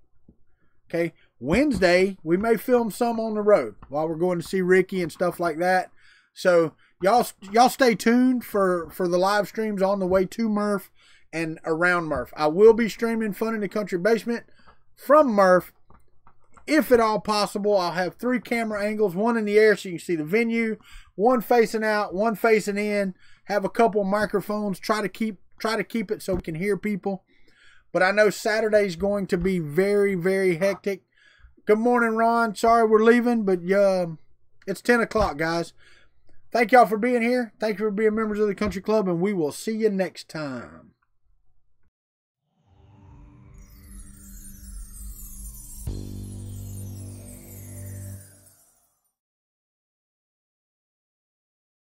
Okay. Wednesday, we may film some on the road while we're going to see Ricky and stuff like that. So y'all stay tuned for the live streams on the way to Murph and around Murph. I will be streaming Fun in the Country Basement from Murph. If at all possible, I'll have 3 camera angles, one in the air so you can see the venue, one facing out, one facing in, have a couple microphones, try to keep it so we can hear people. But I know Saturday's going to be very, very hectic. Good morning, Ron. Sorry we're leaving, but it's 10 o'clock, guys. Thank y'all for being here. Thank you for being members of the Kuntry Klub, and we will see you next time.